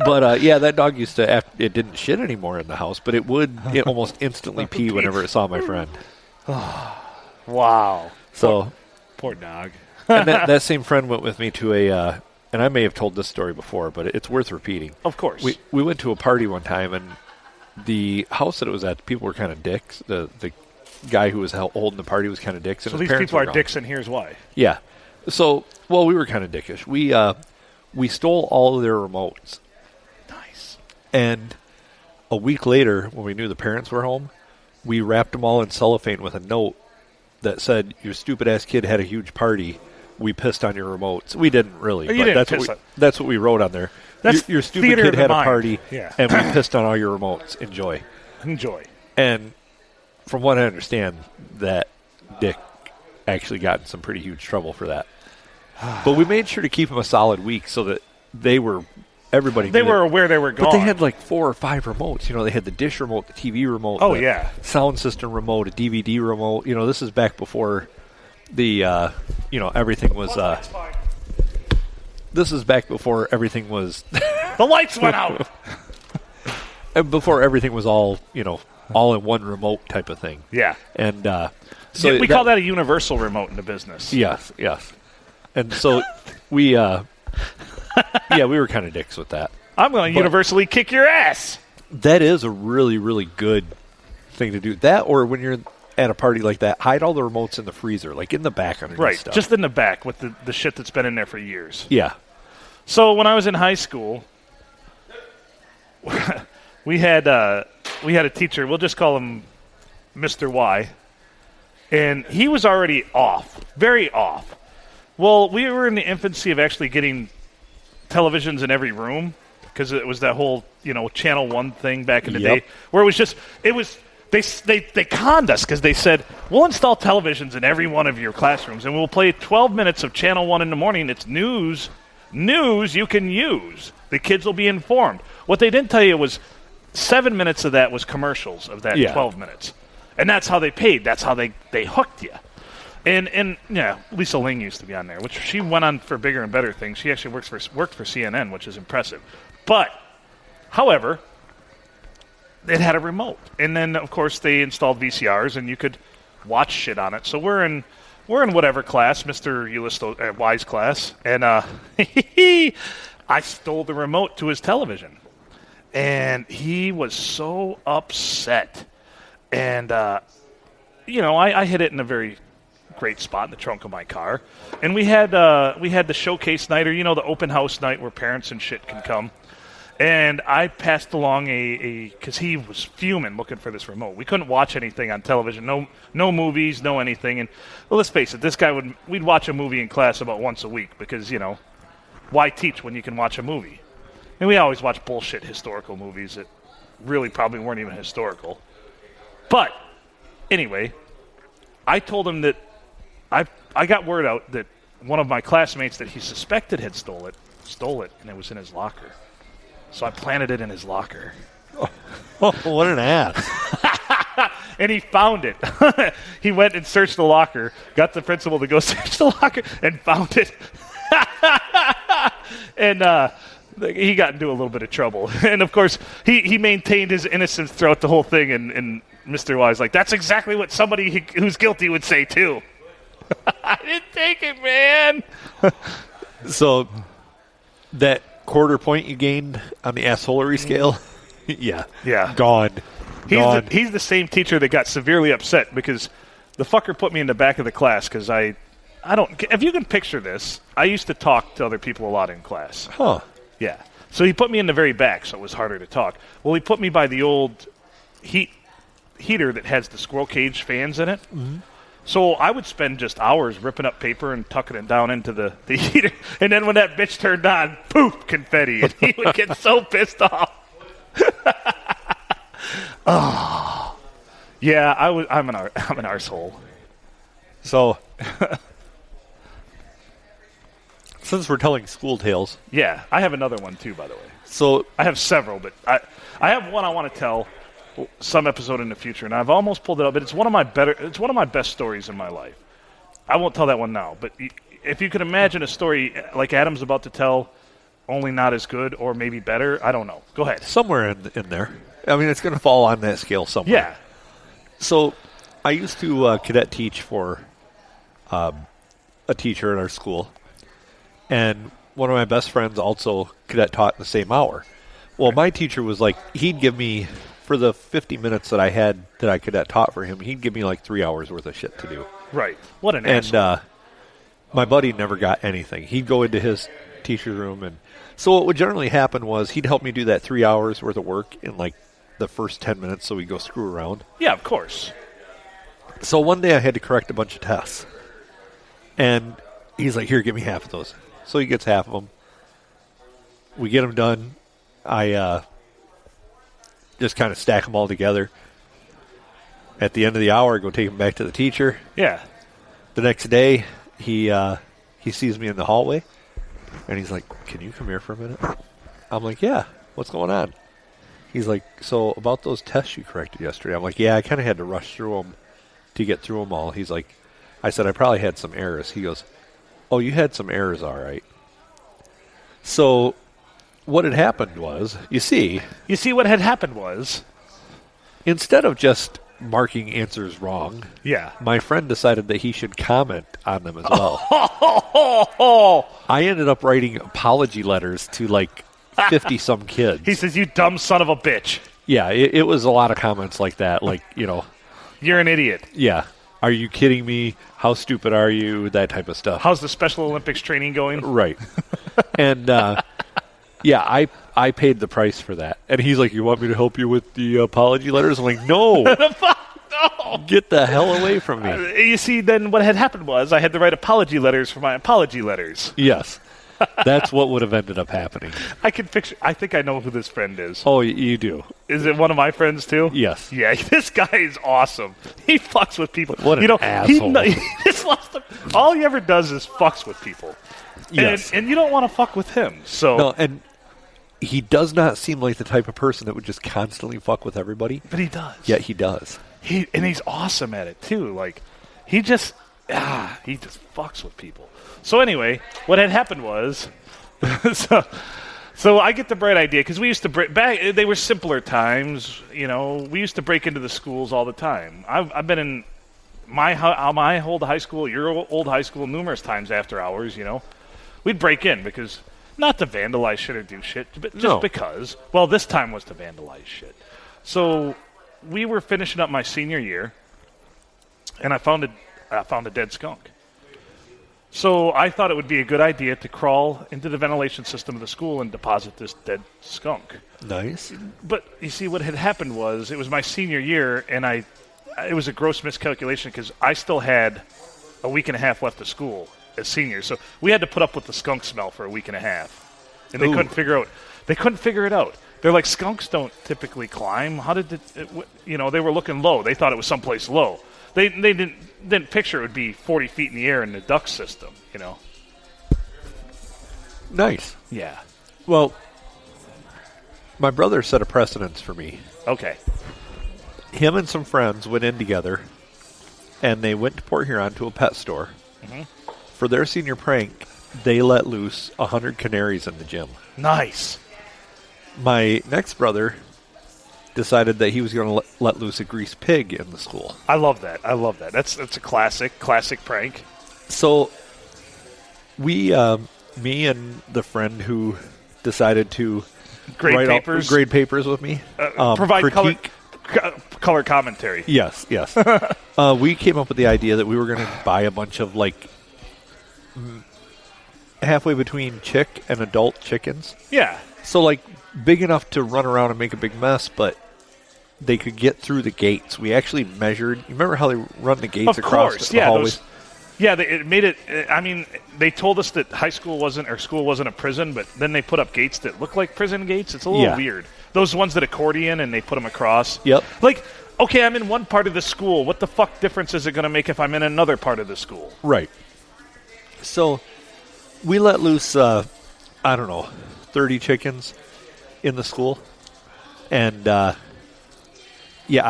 But that dog used to. It didn't shit anymore in the house, but it almost instantly pee whenever it saw my friend. Wow. So poor dog. and that same friend went with me to a. And I may have told this story before, but it's worth repeating. Of course. We went to a party one time, and the house that it was at, people were kind of dicks. The guy who was holding the party was kind of dicks. And So his these parents people were are gone. dicks, and here's why. Yeah. So, we were kind of dickish. We stole all of their remotes. Nice. And a week later, when we knew the parents were home, we wrapped them all in cellophane with a note that said, "Your stupid-ass kid had a huge party. We pissed on your remotes." We didn't really. You but didn't that's what we wrote on there. That's your stupid theater kid of the had a mind. party, Yeah. and we pissed on all your remotes. Enjoy. Enjoy. And from what I understand, that Dick actually got in some pretty huge trouble for that. But we made sure to keep him a solid week so that everybody They knew were that. aware they were gone. But they had like 4 or 5 remotes. They had the dish remote, the TV remote, Oh, the yeah. sound system remote, a DVD remote. This is back before the everything was. This is back before everything was. The lights went out. And before everything was all all in one remote type of thing. Yeah. And so we call that a universal remote in the business. Yes. And so we we were kind of dicks with that. I'm going to universally kick your ass. That is a really, really good thing to do. That, or when you're at a party like that, hide all the remotes in the freezer, like in the back underneath Right, stuff. just in the back with the shit that's been in there for years. Yeah. So when I was in high school, we had a teacher. We'll just call him Mr. Y, and he was already off, very off. Well, we were in the infancy of actually getting televisions in every room because it was that whole Channel 1 thing back in the day where they conned us because they said, we'll install televisions in every one of your classrooms and we'll play 12 minutes of Channel 1 in the morning. It's news you can use. The kids will be informed. What they didn't tell you was 7 minutes of that was commercials of that 12 minutes. And that's how they paid. That's how they hooked you. And yeah, Lisa Ling used to be on there, which she went on for bigger and better things. She actually worked for CNN, which is impressive. But, however, it had a remote. And then, of course, they installed VCRs, and you could watch shit on it. So we're in whatever class, Mr. Ulysses Wise class, and I stole the remote to his television. And he was so upset. And, I hid it in a very great spot in the trunk of my car. And we had the showcase night, or, the open house night where parents and shit can come. And I passed along because he was fuming looking for this remote. We couldn't watch anything on television, no movies, no anything. And well, let's face it, this guy we'd watch a movie in class about once a week because, why teach when you can watch a movie? And we always watch bullshit historical movies that really probably weren't even historical. But anyway, I told him that I got word out that one of my classmates that he suspected had stole it, and it was in his locker. So I planted it in his locker. Oh, what an ass. And he found it. He went and searched the locker, got the principal to go search the locker, and found it. And he got into a little bit of trouble. And, of course, he maintained his innocence throughout the whole thing, and Mr. Wise like, that's exactly what somebody who's guilty would say, too. I didn't take it, man. So that quarter point you gained on the assholery scale, yeah, gone. He's the same teacher that got severely upset because the fucker put me in the back of the class because I don't. If you can picture this, I used to talk to other people a lot in class. Huh? Yeah. So he put me in the very back, so it was harder to talk. Well, he put me by the old heater that has the squirrel cage fans in it. Mm-hmm. So I would spend just hours ripping up paper and tucking it down into the heater. And then when that bitch turned on, poof, confetti. And he would get so pissed off. Oh. Yeah, I'm an arsehole. So, since we're telling school tales. Yeah, I have another one too, by the way. So I have several, but I have one I want to tell some episode in the future, and I've almost pulled it up, but it's one of my best stories in my life. I won't tell that one now, but if you could imagine a story like Adam's about to tell, only not as good or maybe better, I don't know. Go ahead. Somewhere in there. I mean, it's going to fall on that scale somewhere. Yeah. So I used to cadet teach for a teacher at our school, and one of my best friends also cadet taught in the same hour. Well, my teacher was like, he'd give me, for the 50 minutes that I had that I cadet taught for him, he'd give me like 3 hours worth of shit to do. Right. What an asshole. And my buddy never got anything. He'd go into his teacher's room, and so what would generally happen was he'd help me do that 3 hours worth of work in like the first 10 minutes so we'd go screw around. Yeah, of course. So one day I had to correct a bunch of tests. And he's like, here, give me half of those. So he gets half of them. We get them done. I just kind of stack them all together. At the end of the hour, I go take them back to the teacher. Yeah. The next day, he sees me in the hallway, and he's like, can you come here for a minute? I'm like, yeah, what's going on? He's like, so about those tests you corrected yesterday. I'm like, yeah, I kind of had to rush through them to get through them all. He's like, I said, I probably had some errors. He goes, oh, you had some errors, all right. So what had happened was, you see what had happened was, instead of just marking answers wrong, yeah, my friend decided that he should comment on them as well. I ended up writing apology letters to like 50-some kids. He says, you dumb son of a bitch. Yeah, it was a lot of comments like that, like, you're an idiot. Yeah. Are you kidding me? How stupid are you? That type of stuff. How's the Special Olympics training going? Right. And, yeah, I paid the price for that. And he's like, you want me to help you with the apology letters? I'm like, no. No. Get the hell away from me. You see, then what had happened was I had to write apology letters for my apology letters. Yes. That's what would have ended up happening. I think I know who this friend is. Oh, you do. Is it one of my friends, too? Yes. Yeah, this guy is awesome. He fucks with people. What an asshole. He just lost all he ever does is fucks with people. Yes. And you don't want to fuck with him. So. No, and he does not seem like the type of person that would just constantly fuck with everybody. But he does. Yet he does. he's awesome at it too. Like he just fucks with people. So anyway, what had happened was, so I get the bright idea because we used to break back. They were simpler times, you know. We used to break into the schools all the time. I've been in my old high school, your old high school, numerous times after hours. You know, we'd break in because not to vandalize shit or do shit, but just because. Well, this time was to vandalize shit. So we were finishing up my senior year, and I found a dead skunk. So I thought it would be a good idea to crawl into the ventilation system of the school and deposit this dead skunk. Nice. But you see, what had happened was it was my senior year, and it was a gross miscalculation because I still had a week and a half left of school as seniors. So we had to put up with the skunk smell for a week and a half, and they couldn't figure it out. They're like, skunks don't typically climb. How did they were looking low. They thought it was someplace low. They didn't picture it would be 40 feet in the air in the duct system, you know. Nice. Yeah. Well, my brother set a precedence for me. Okay. Him and some friends went in together, and they went to Port Huron to a pet store. Mm-hmm. For their senior prank, they let loose 100 canaries in the gym. Nice. My next brother decided that he was going to let loose a greased pig in the school. I love that. That's a classic prank. So we, me and the friend who decided to grade papers with me, provide color commentary. Yes. We came up with the idea that we were going to buy a bunch of like halfway between chick and adult chickens. Yeah. So like big enough to run around and make a big mess, but they could get through the gates. We actually measured. You remember how they run the gates across the hallways? It made it. I mean, they told us that school wasn't a prison, but then they put up gates that look like prison gates. It's a little weird. Those ones that accordion and they put them across. Yep. Like, okay, I'm in one part of the school. What the fuck difference is it going to make if I'm in another part of the school? Right. So we let loose, 30 chickens in the school. And, I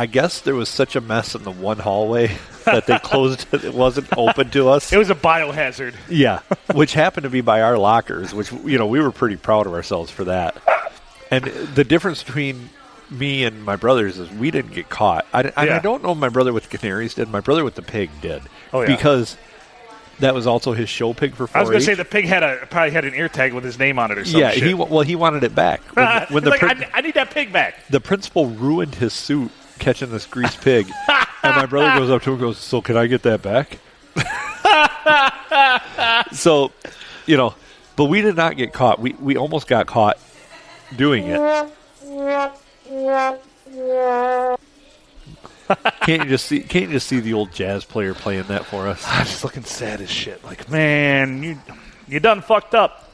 guess there was such a mess in the one hallway that they closed it. It wasn't open to us. It was a biohazard. Yeah, which happened to be by our lockers, which, we were pretty proud of ourselves for that. And the difference between me and my brothers is we didn't get caught. I don't know if my brother with the canaries did. My brother with the pig did. Oh, yeah. Because that was also his show pig for 4-H. I was going to say the pig probably had an ear tag with his name on it or something. Yeah, he wanted it back. When I need that pig back. The principal ruined his suit catching this greased pig. And my brother goes up to him and goes, "So can I get that back?" So, but we did not get caught. We almost got caught doing it. Can't you just see the old jazz player playing that for us? I'm just looking sad as shit. Like, man, you done fucked up.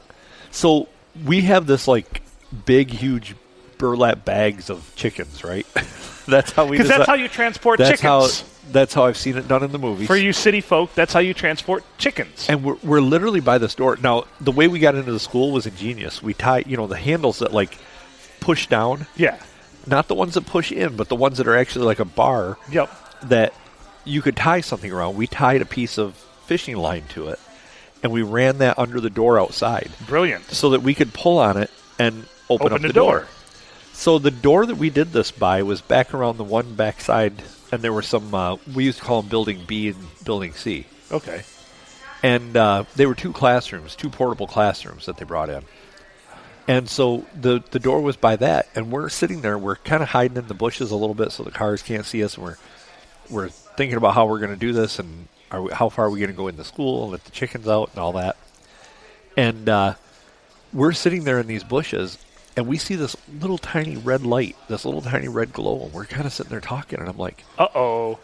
So we have this like big, huge burlap bags of chickens, right? That's how we. Because that's how you transport chickens. That's how I've seen it done in the movies. For you city folk, that's how you transport chickens. And we're literally by the store. Now, the way we got into the school was ingenious. We tie, the handles that like push down. Yeah. Not the ones that push in, but the ones that are actually like a bar. Yep. That you could tie something around. We tied a piece of fishing line to it, and we ran that under the door outside. Brilliant. So that we could pull on it and open up the door. So the door that we did this by was back around the one backside, and there were some, we used to call them Building B and Building C. Okay. And they were two portable classrooms that they brought in. And so the door was by that, and we're sitting there, we're kind of hiding in the bushes a little bit so the cars can't see us, and we're thinking about how we're going to do this, and how far are we going to go into school, and let the chickens out, and all that. And we're sitting there in these bushes, and we see this little tiny red light, this little tiny red glow, and we're kind of sitting there talking, and I'm like, uh-oh.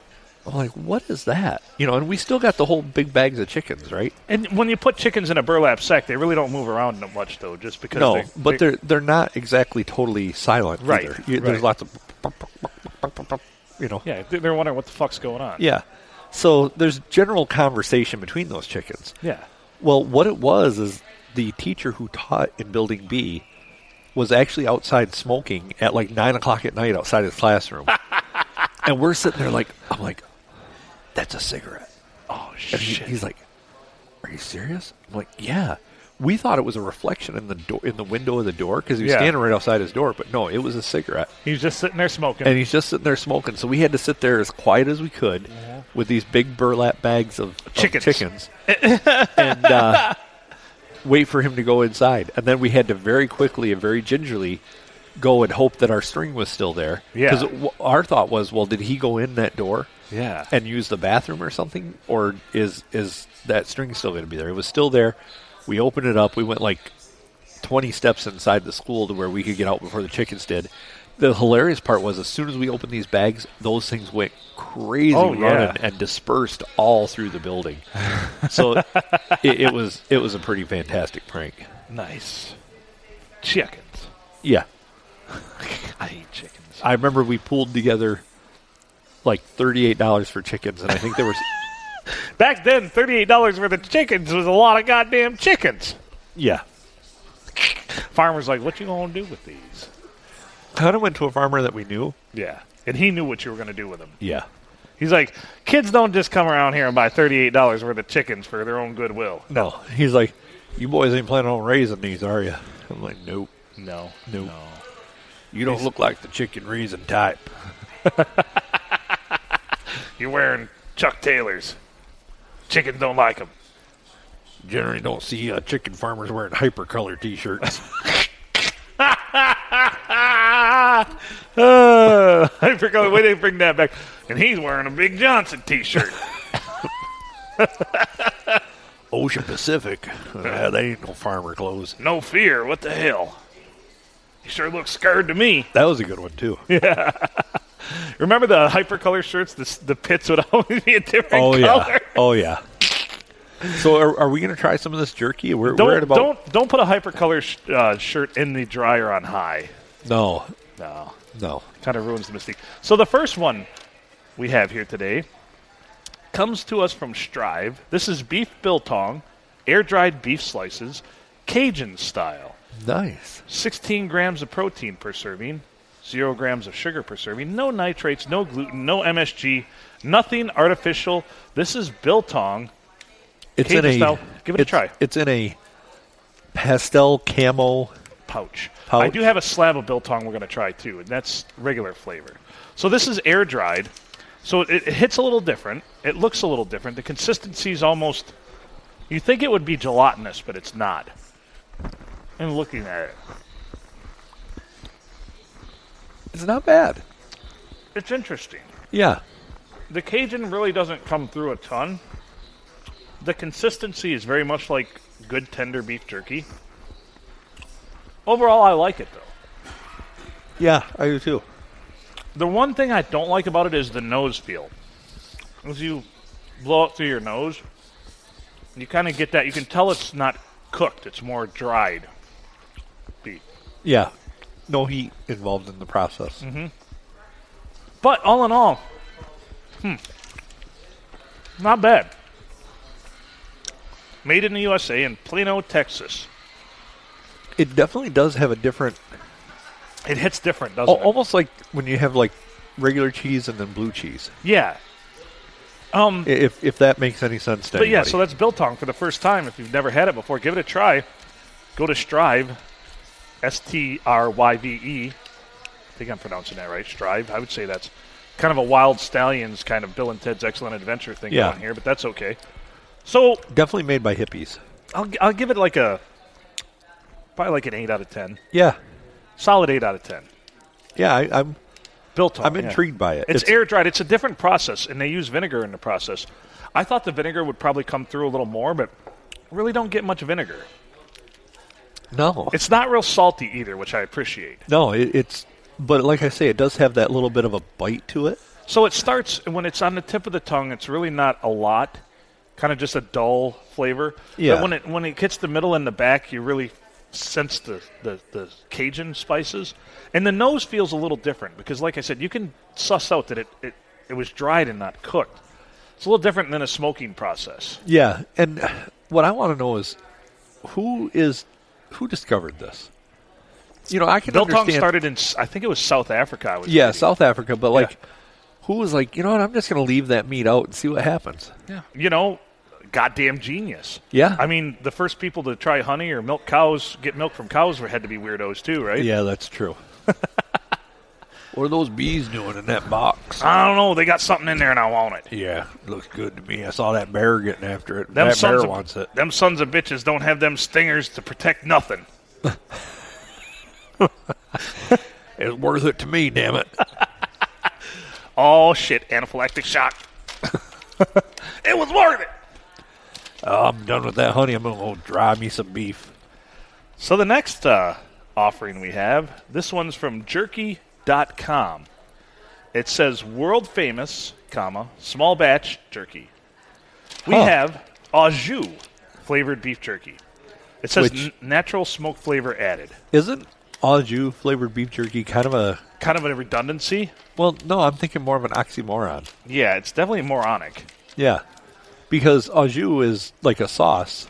I'm like, what is that? And we still got the whole big bags of chickens, right? And when you put chickens in a burlap sack, they really don't move around that much, though, just because. No, but they're not exactly totally silent either. Right. There's lots of, Yeah, they're wondering what the fuck's going on. Yeah. So there's general conversation between those chickens. Yeah. Well, what it was is the teacher who taught in Building B was actually outside smoking at like 9 o'clock at night outside his classroom. And we're sitting there I'm like, that's a cigarette. Oh, And shit. he's like, are you serious? I'm like, yeah. We thought it was a reflection in the window of the door because he was standing right outside his door. But no, it was a cigarette. He's just sitting there smoking. And he's just sitting there smoking. So we had to sit there as quiet as we could with these big burlap bags of chickens and wait for him to go inside. And then we had to very quickly and very gingerly go and hope that our string was still there. Yeah. Because our thought was, well, did he go in that door Yeah. and use the bathroom or something? Or is that string still going to be there? It was still there. We opened it up. We went like 20 steps inside the school to where we could get out before the chickens did. The hilarious part was as soon as we opened these bags, those things went crazy running and dispersed all through the building. So it was a pretty fantastic prank. Nice. Chickens. Yeah. I hate chickens. I remember we pulled together like $38 for chickens, and I think there was... Back then, $38 worth of chickens was a lot of goddamn chickens. Yeah. Farmer's like, what you going to do with these? Kind of went to a farmer that we knew. Yeah. And he knew what you were going to do with them. Yeah. He's like, kids don't just come around here and buy $38 worth of chickens for their own goodwill. No. He's like, you boys ain't planning on raising these, are you? I'm like, nope. No. You don't look like the chicken raising type. You're wearing Chuck Taylors. Chickens don't like them. Generally don't see chicken farmers wearing hypercolor T-shirts. I forgot the way they bring that back. And he's wearing a Big Johnson T-shirt. Ocean Pacific. They ain't no farmer clothes. No fear. What the hell? He sure looks scared to me. That was a good one, too. Remember the hypercolor shirts? The pits would always be a different color. Oh, yeah. So are we going to try some of this jerky? We're at about... Don't put a hypercolor shirt in the dryer on high. No. Kind of ruins the mystique. So the first one we have here today comes to us from Strive. This is beef biltong, air-dried beef slices, Cajun style. Nice. 16 grams of protein per serving, 0 grams of sugar per serving, no nitrates, no gluten, no MSG, nothing artificial. This is biltong. It's Cajun in a style. Give it a try. It's in a pastel camo pouch. I do have a slab of biltong we're going to try too, and that's regular flavor. So this is air dried. So it hits a little different. It looks a little different. The consistency is almost, you think it would be gelatinous, but it's not. And looking at it, It's not bad. it's interesting. Yeah. The Cajun really doesn't come through a ton. The consistency is very much like good tender beef jerky. Overall, I like it, though. Yeah, I do too. The one thing I don't like about it is the nose feel. As you blow it through your nose, you kind of get that. You can tell it's not cooked. It's more dried beef. Yeah. No heat involved in the process. Mm-hmm. But all in all, not bad. Made in the USA in Plano, Texas. It definitely does have a different... It hits different, doesn't it? Almost like when you have like regular cheese and then blue cheese. Yeah. If that makes any sense to anybody. Yeah, so that's biltong for the first time. If you've never had it before, give it a try. Go to Strive, Stryve. I think I'm pronouncing that right, Strive. I would say that's kind of a Wild Stallions kind of Bill and Ted's Excellent Adventure thing going here, but that's okay. So definitely made by hippies. I'll give it probably like an 8 out of 10. Yeah. Solid 8 out of 10. Yeah, I'm biltong. I'm intrigued by it. It's air dried. It's a different process, and they use vinegar in the process. I thought the vinegar would probably come through a little more, but really don't get much vinegar. No. It's not real salty either, which I appreciate. No, it's... But like I say, it does have that little bit of a bite to it. So it starts, when it's on the tip of the tongue, it's really not a lot. Kind of just a dull flavor. Yeah. But when it hits the middle and the back, you really sense the Cajun spices. And the nose feels a little different because, like I said, you can suss out that it was dried and not cooked. It's a little different than a smoking process. Yeah, and what I want to know is who discovered this? You know, I can Biltong understand. started in, I think it was South Africa. South Africa, but Who was like, you know what, I'm just going to leave that meat out and see what happens. Yeah. Goddamn genius. Yeah. I mean, the first people to try honey or milk cows, get milk from cows, had to be weirdos too, right? Yeah, that's true. What are those bees doing in that box? I don't know. They got something in there and I want it. Yeah, looks good to me. I saw that bear getting after it. Them That bear sons of- wants it. Them sons of bitches don't have them stingers to protect nothing. It's worth it to me, damn it. Oh, shit. Anaphylactic shock. It was worth it. I'm done with that honey. I'm going to go dry me some beef. So the next offering we have, this one's from jerky.com. It says world famous, small batch jerky. We have au jus flavored beef jerky. It says natural smoke flavor added. Isn't au jus flavored beef jerky kind of a redundancy? Well, no, I'm thinking more of an oxymoron. Yeah, it's definitely moronic. Yeah, because au jus is like a sauce,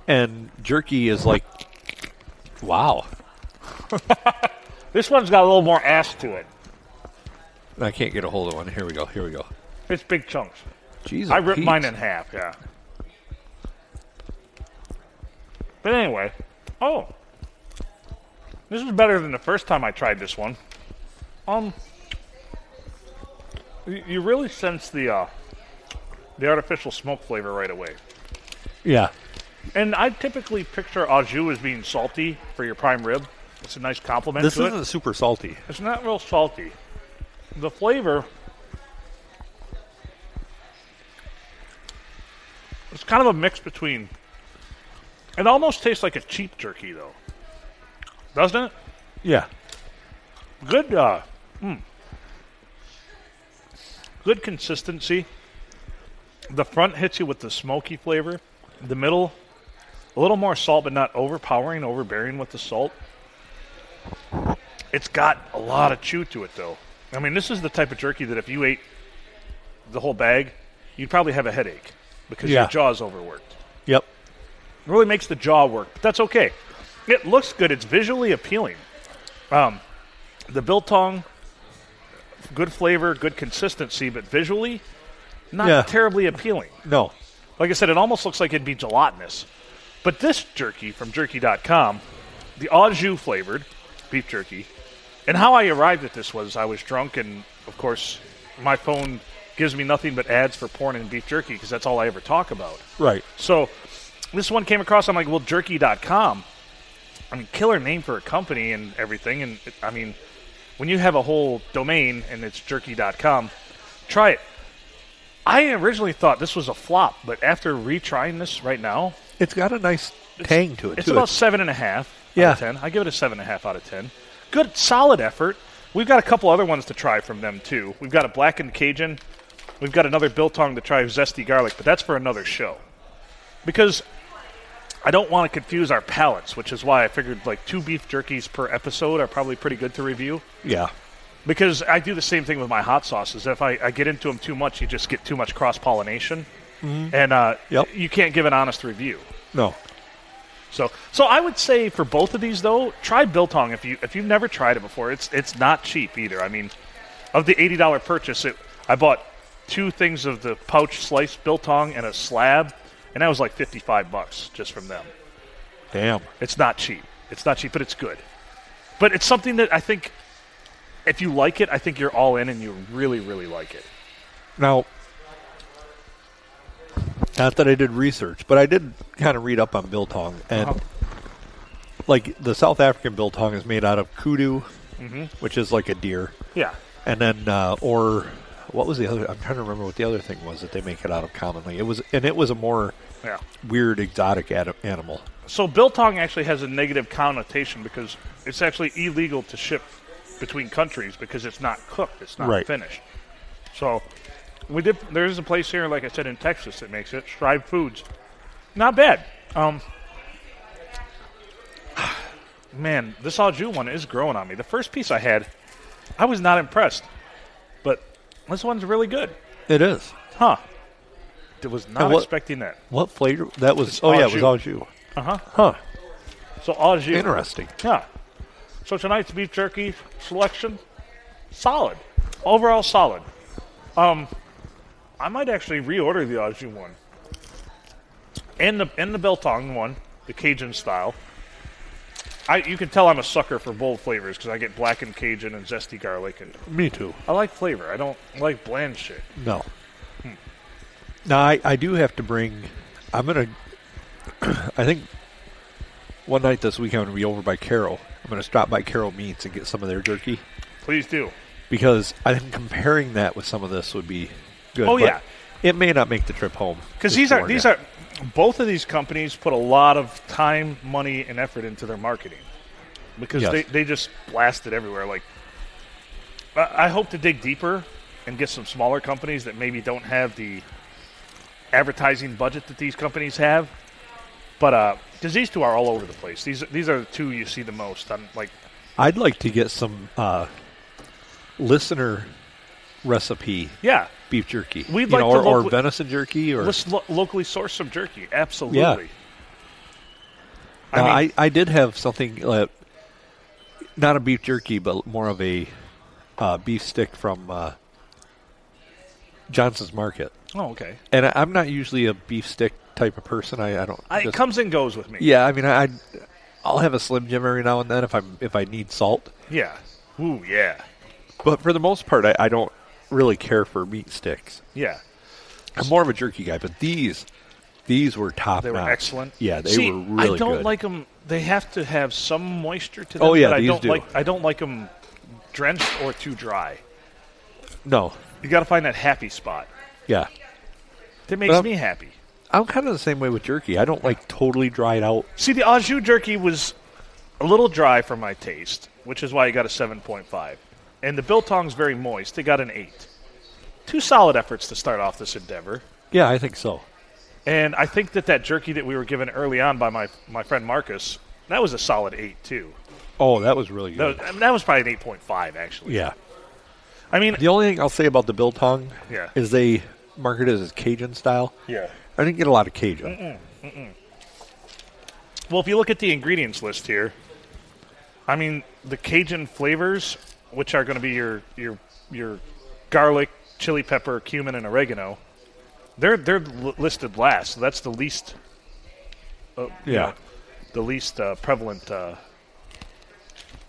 and jerky is like, wow. This one's got a little more ass to it. I can't get a hold of one. Here we go. It's big chunks. Jesus, I ripped mine in half, yeah. But anyway, this is better than the first time I tried this one. You really sense the artificial smoke flavor right away. Yeah. And I typically picture au jus as being salty for your prime rib. It's a nice compliment This to isn't it. super salty. It's not real salty. The flavor, it's kind of a mix between, it almost tastes like a cheap jerky though. Doesn't it? Yeah. Good, good consistency. The front hits you with the smoky flavor. The middle, a little more salt, but not overbearing with the salt. It's got a lot of chew to it, though. I mean, this is the type of jerky that if you ate the whole bag, you'd probably have a headache because your jaw's overworked. Yep. It really makes the jaw work, but that's okay. It looks good. It's visually appealing. The biltong, good flavor, good consistency, but visually, not terribly appealing. No. Like I said, it almost looks like it'd be gelatinous. But this jerky from jerky.com, the au jus flavored beef jerky, and how I arrived at this was I was drunk, and, of course, my phone gives me nothing but ads for porn and beef jerky because that's all I ever talk about. Right. So this one came across, I'm like, well, jerky.com, I mean, killer name for a company and everything. And, I mean, when you have a whole domain and it's jerky.com, try it. I originally thought this was a flop, but after retrying this right now, it's got a nice tang to it, it's too. about 7.5 out of 10. I give it a 7.5 out of 10. Good, solid effort. We've got a couple other ones to try from them, too. We've got a blackened Cajun. We've got another biltong to try with zesty garlic, but that's for another show. Because I don't want to confuse our palates, which is why I figured like 2 beef jerkies per episode are probably pretty good to review. Yeah. Because I do the same thing with my hot sauces. If I get into them too much, you just get too much cross-pollination. Mm-hmm. And you can't give an honest review. No. So I would say for both of these, though, try biltong if you've never tried it before. It's not cheap either. I mean, of the $80 purchase, I bought 2 things of the pouch sliced biltong and a slab, and that was like $55 just from them. Damn. It's not cheap. It's not cheap, but it's good. But it's something that I think if you like it, I think you're all in and you really, really like it. Now, not that I did research, but I did kind of read up on biltong. And like the South African biltong is made out of kudu, which is like a deer. Yeah. And then, or what was the other? I'm trying to remember what the other thing was that they make it out of commonly. It was a more weird, exotic animal. So biltong actually has a negative connotation because it's actually illegal to ship between countries because it's not cooked. It's not finished. So there's a place here, like I said, in Texas that makes it. Strive Foods. Not bad. Man, this au jus one is growing on me. The first piece I had, I was not impressed. But this one's really good. It is. Huh. I was not expecting that. What flavor? That was, it was au jus. Huh. So au jus. Interesting. Yeah. So tonight's beef jerky selection, solid. Overall solid. I might actually reorder the au jus one. And the biltong one, the Cajun style. You can tell I'm a sucker for bold flavors because I get blackened Cajun and zesty garlic. And Me too. I like flavor. I don't like bland shit. No. Now, I do have to bring... I'm going to... I think one night this week I'm going to be over by Carol. I'm going to stop by Carol Meats and get some of their jerky. Please do. Because I think comparing that with some of this would be good. Oh, but yeah. It may not make the trip home. Because these are both of these companies put a lot of time, money, and effort into their marketing. Because Yes. they just blast it everywhere. Like, I hope to dig deeper and get some smaller companies that maybe don't have the advertising budget that these companies have. But because these two are all over the place. These are the two you see the most. I'd like to get some listener recipe Yeah. beef jerky. We'd like to or venison jerky. Or Let's locally source some jerky. Absolutely. Yeah. I mean, I did have something, not a beef jerky, but more of a beef stick from Johnson's Market. oh, okay. And I'm not usually a beef stick type of person. I don't. It comes and goes with me. Yeah, I mean, I'll have a Slim Jim every now and then if I need salt. Yeah. Ooh, yeah. But for the most part, I don't really care for meat sticks. Yeah. I'm more of a jerky guy. But these were top They were notch. excellent. Yeah, they were really I don't good. like them. They have to have some moisture to them. Oh, yeah, but these do. I don't like them drenched or too dry. No. You got to find that happy spot. Yeah. That makes Well, me happy. I'm kind of the same way with jerky. I don't like totally dried out. See, the au jus jerky was a little dry for my taste, which is why I got a 7.5. And the biltong's very moist. They got an 8. 2 solid efforts to start off this endeavor. Yeah, I think so. And I think that jerky that we were given early on by my friend Marcus, that was a solid 8, too. Oh, that was really good. That was probably an 8.5, actually. Yeah. I mean, The only thing I'll say about the biltong Yeah. is they market it as Cajun style. yeah. I didn't get a lot of Cajun. Well, if you look at the ingredients list here, I mean, the Cajun flavors, which are going to be your garlic, chili pepper, cumin, and oregano, they're listed last. So that's the least, the least prevalent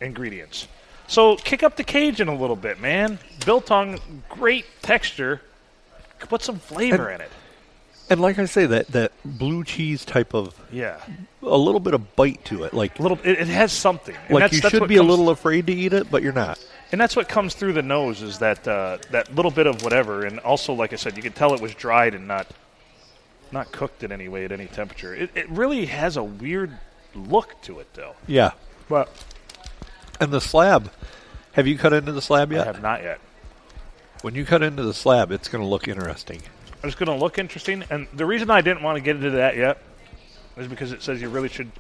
ingredients. So kick up the Cajun a little bit, man. Biltong, great texture. Put some flavor in it. And like I say, that blue cheese type of, Yeah, a little bit of bite to it. Like, it has something. And like you that's should what be a comes- little afraid to eat it, but you're not. And that's what comes through the nose is that that little bit of whatever. And also, like I said, you can tell it was dried and not cooked in any way at any temperature. It really has a weird look to it, though. Yeah. But And the slab, have you cut into the slab I yet? have not yet. When you cut into the slab, it's going to look interesting. It's going to look interesting. And the reason I didn't want to get into that yet is because it says you really should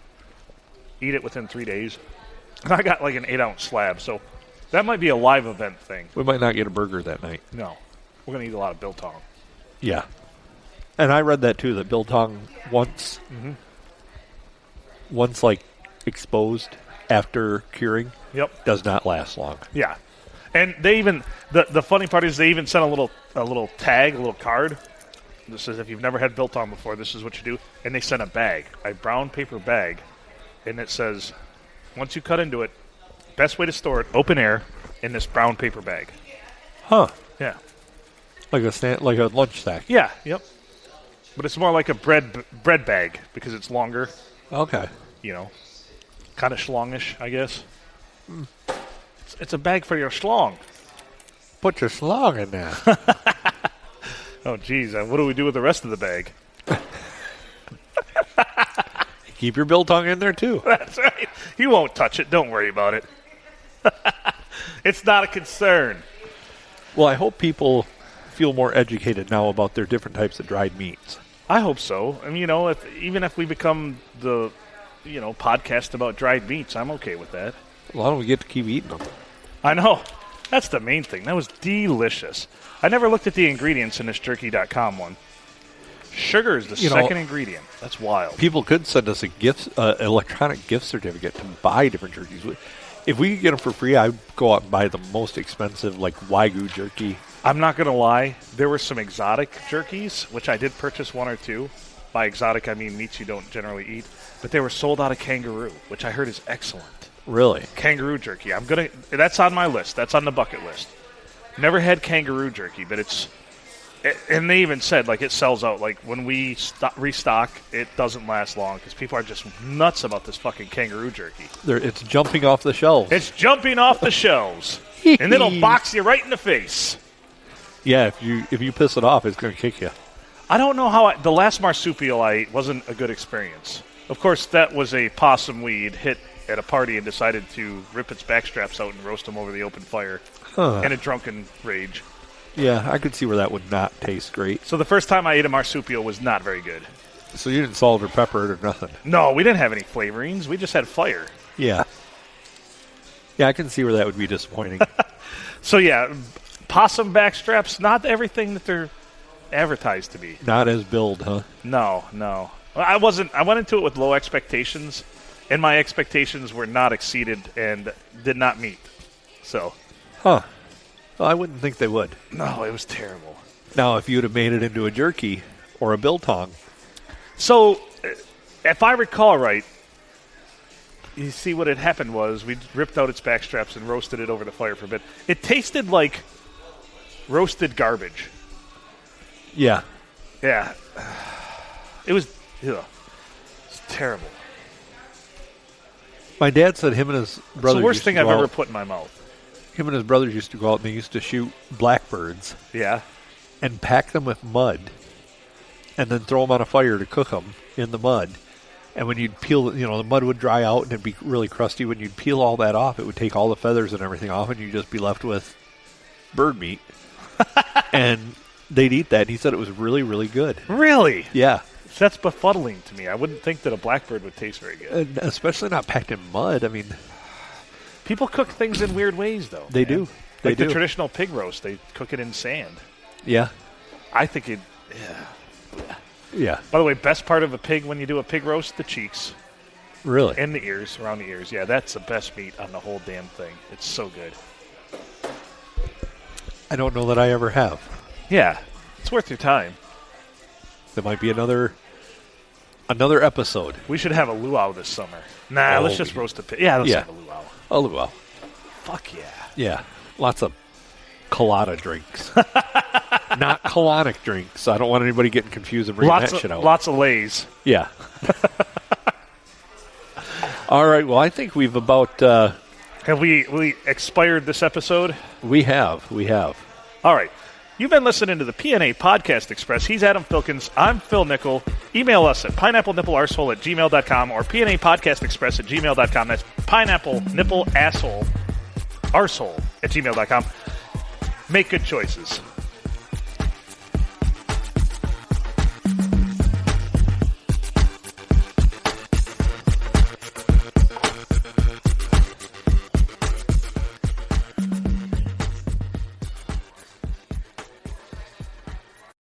eat it within 3 days. And I got like an 8-ounce slab, so that might be a live event thing. We might not get a burger that night. No, we're going to eat a lot of biltong. Yeah. And I read that too, that biltong once like exposed after curing Yep. does not last long. Yeah, and they even the funny part is they even sent a little tag, a little card that says if you've never had biltong before, this is what you do. And they sent a brown paper bag, and it says once you cut into it, best way to store it, open air, in this brown paper bag. Huh. Yeah, Like a lunch sack. yeah, yep. But it's more like a bread bag because it's longer, Okay. you know, kind of schlongish, I guess. It's a bag for your schlong. Put your slong in there. Oh, geez, what do we do with the rest of the bag? Keep your biltong in there too. That's right. He won't touch it. Don't worry about it. It's not a concern. Well, I hope people feel more educated now about their different types of dried meats. I hope so. I mean, even if we become the, podcast about dried meats, I'm okay with that. Why don't we get to keep eating them? I know. That's the main thing. That was delicious. I never looked at the ingredients in this jerky.com one. Sugar is the second ingredient. That's wild. People could send us a electronic gift certificate to buy different jerkies. If we could get them for free, I'd go out and buy the most expensive, like Wagyu jerky I'm not going to lie. There were some exotic jerkies, which I did purchase one or two. By exotic, I mean meats you don't generally eat. But they were sold out of kangaroo, which I heard is excellent. Really? Kangaroo jerky. That's on my list. That's on the bucket list. Never had kangaroo jerky, but it's... And they even said, like, it sells out. Like, when we restock, it doesn't last long because people are just nuts about this fucking kangaroo jerky. It's jumping off the shelves. It's jumping off the shelves. And it'll box you right in the face. Yeah, if you piss it off, it's going to kick you. I don't know how the last marsupial I ate wasn't a good experience. Of course, that was a possum we'd hit at a party and decided to rip its backstraps out and roast them over the open fire in a drunken rage. Yeah, I could see where that would not taste great. So the first time I ate a marsupial was not very good. So you didn't salt or pepper it or nothing? No, we didn't have any flavorings. We just had fire. Yeah. Yeah, I can see where that would be disappointing. So, yeah, possum backstraps, not everything that they're advertised to be. Not as billed, huh? No. I went into it with low expectations, and my expectations were not exceeded and did not meet. So. Huh. Well, I wouldn't think they would. No, it was terrible. Now, if you'd have made it into a jerky or a biltong. So, if I recall right, you see what had happened was we ripped out its backstraps and roasted it over the fire for a bit. It tasted like roasted garbage. Yeah. It was terrible. My dad said him and his brothers. It's the worst thing I've ever put in my mouth. Him and his brothers used to go out and they used to shoot blackbirds. Yeah. And pack them with mud. And then throw them on a fire to cook them in the mud. And when you'd peel, the mud would dry out and it'd be really crusty. When you'd peel all that off, it would take all the feathers and everything off, and you'd just be left with bird meat. And they'd eat that, and he said it was really, really good. Really? Yeah. That's befuddling to me. I wouldn't think that a blackbird would taste very good. And especially not packed in mud. I mean, people cook things in weird ways, though. They do. Like the traditional pig roast, they cook it in sand. Yeah. I think it... Yeah. By the way, best part of a pig when you do a pig roast, the cheeks. Really? And the ears, around the ears. Yeah, that's the best meat on the whole damn thing. It's so good. I don't know that I ever have. Yeah. It's worth your time. There might be another episode. We should have a luau this summer. Nah, let's just roast a pig. Yeah, let's have a luau. A luau. Fuck yeah. Yeah. Lots of colada drinks. Not colonic drinks. I don't want anybody getting confused and bringing that shit out. Lots of Lays. Yeah. All right. Well, I think we've about... Have we expired this episode? We have. All right. You've been listening to the PNA Podcast Express. He's Adam Filkins. I'm Phil Nickel. Email us at pineapplenipplearsehole@gmail.com or pnapodcastexpress@gmail.com. That's pineapplenipplearsehole@gmail.com. Make good choices.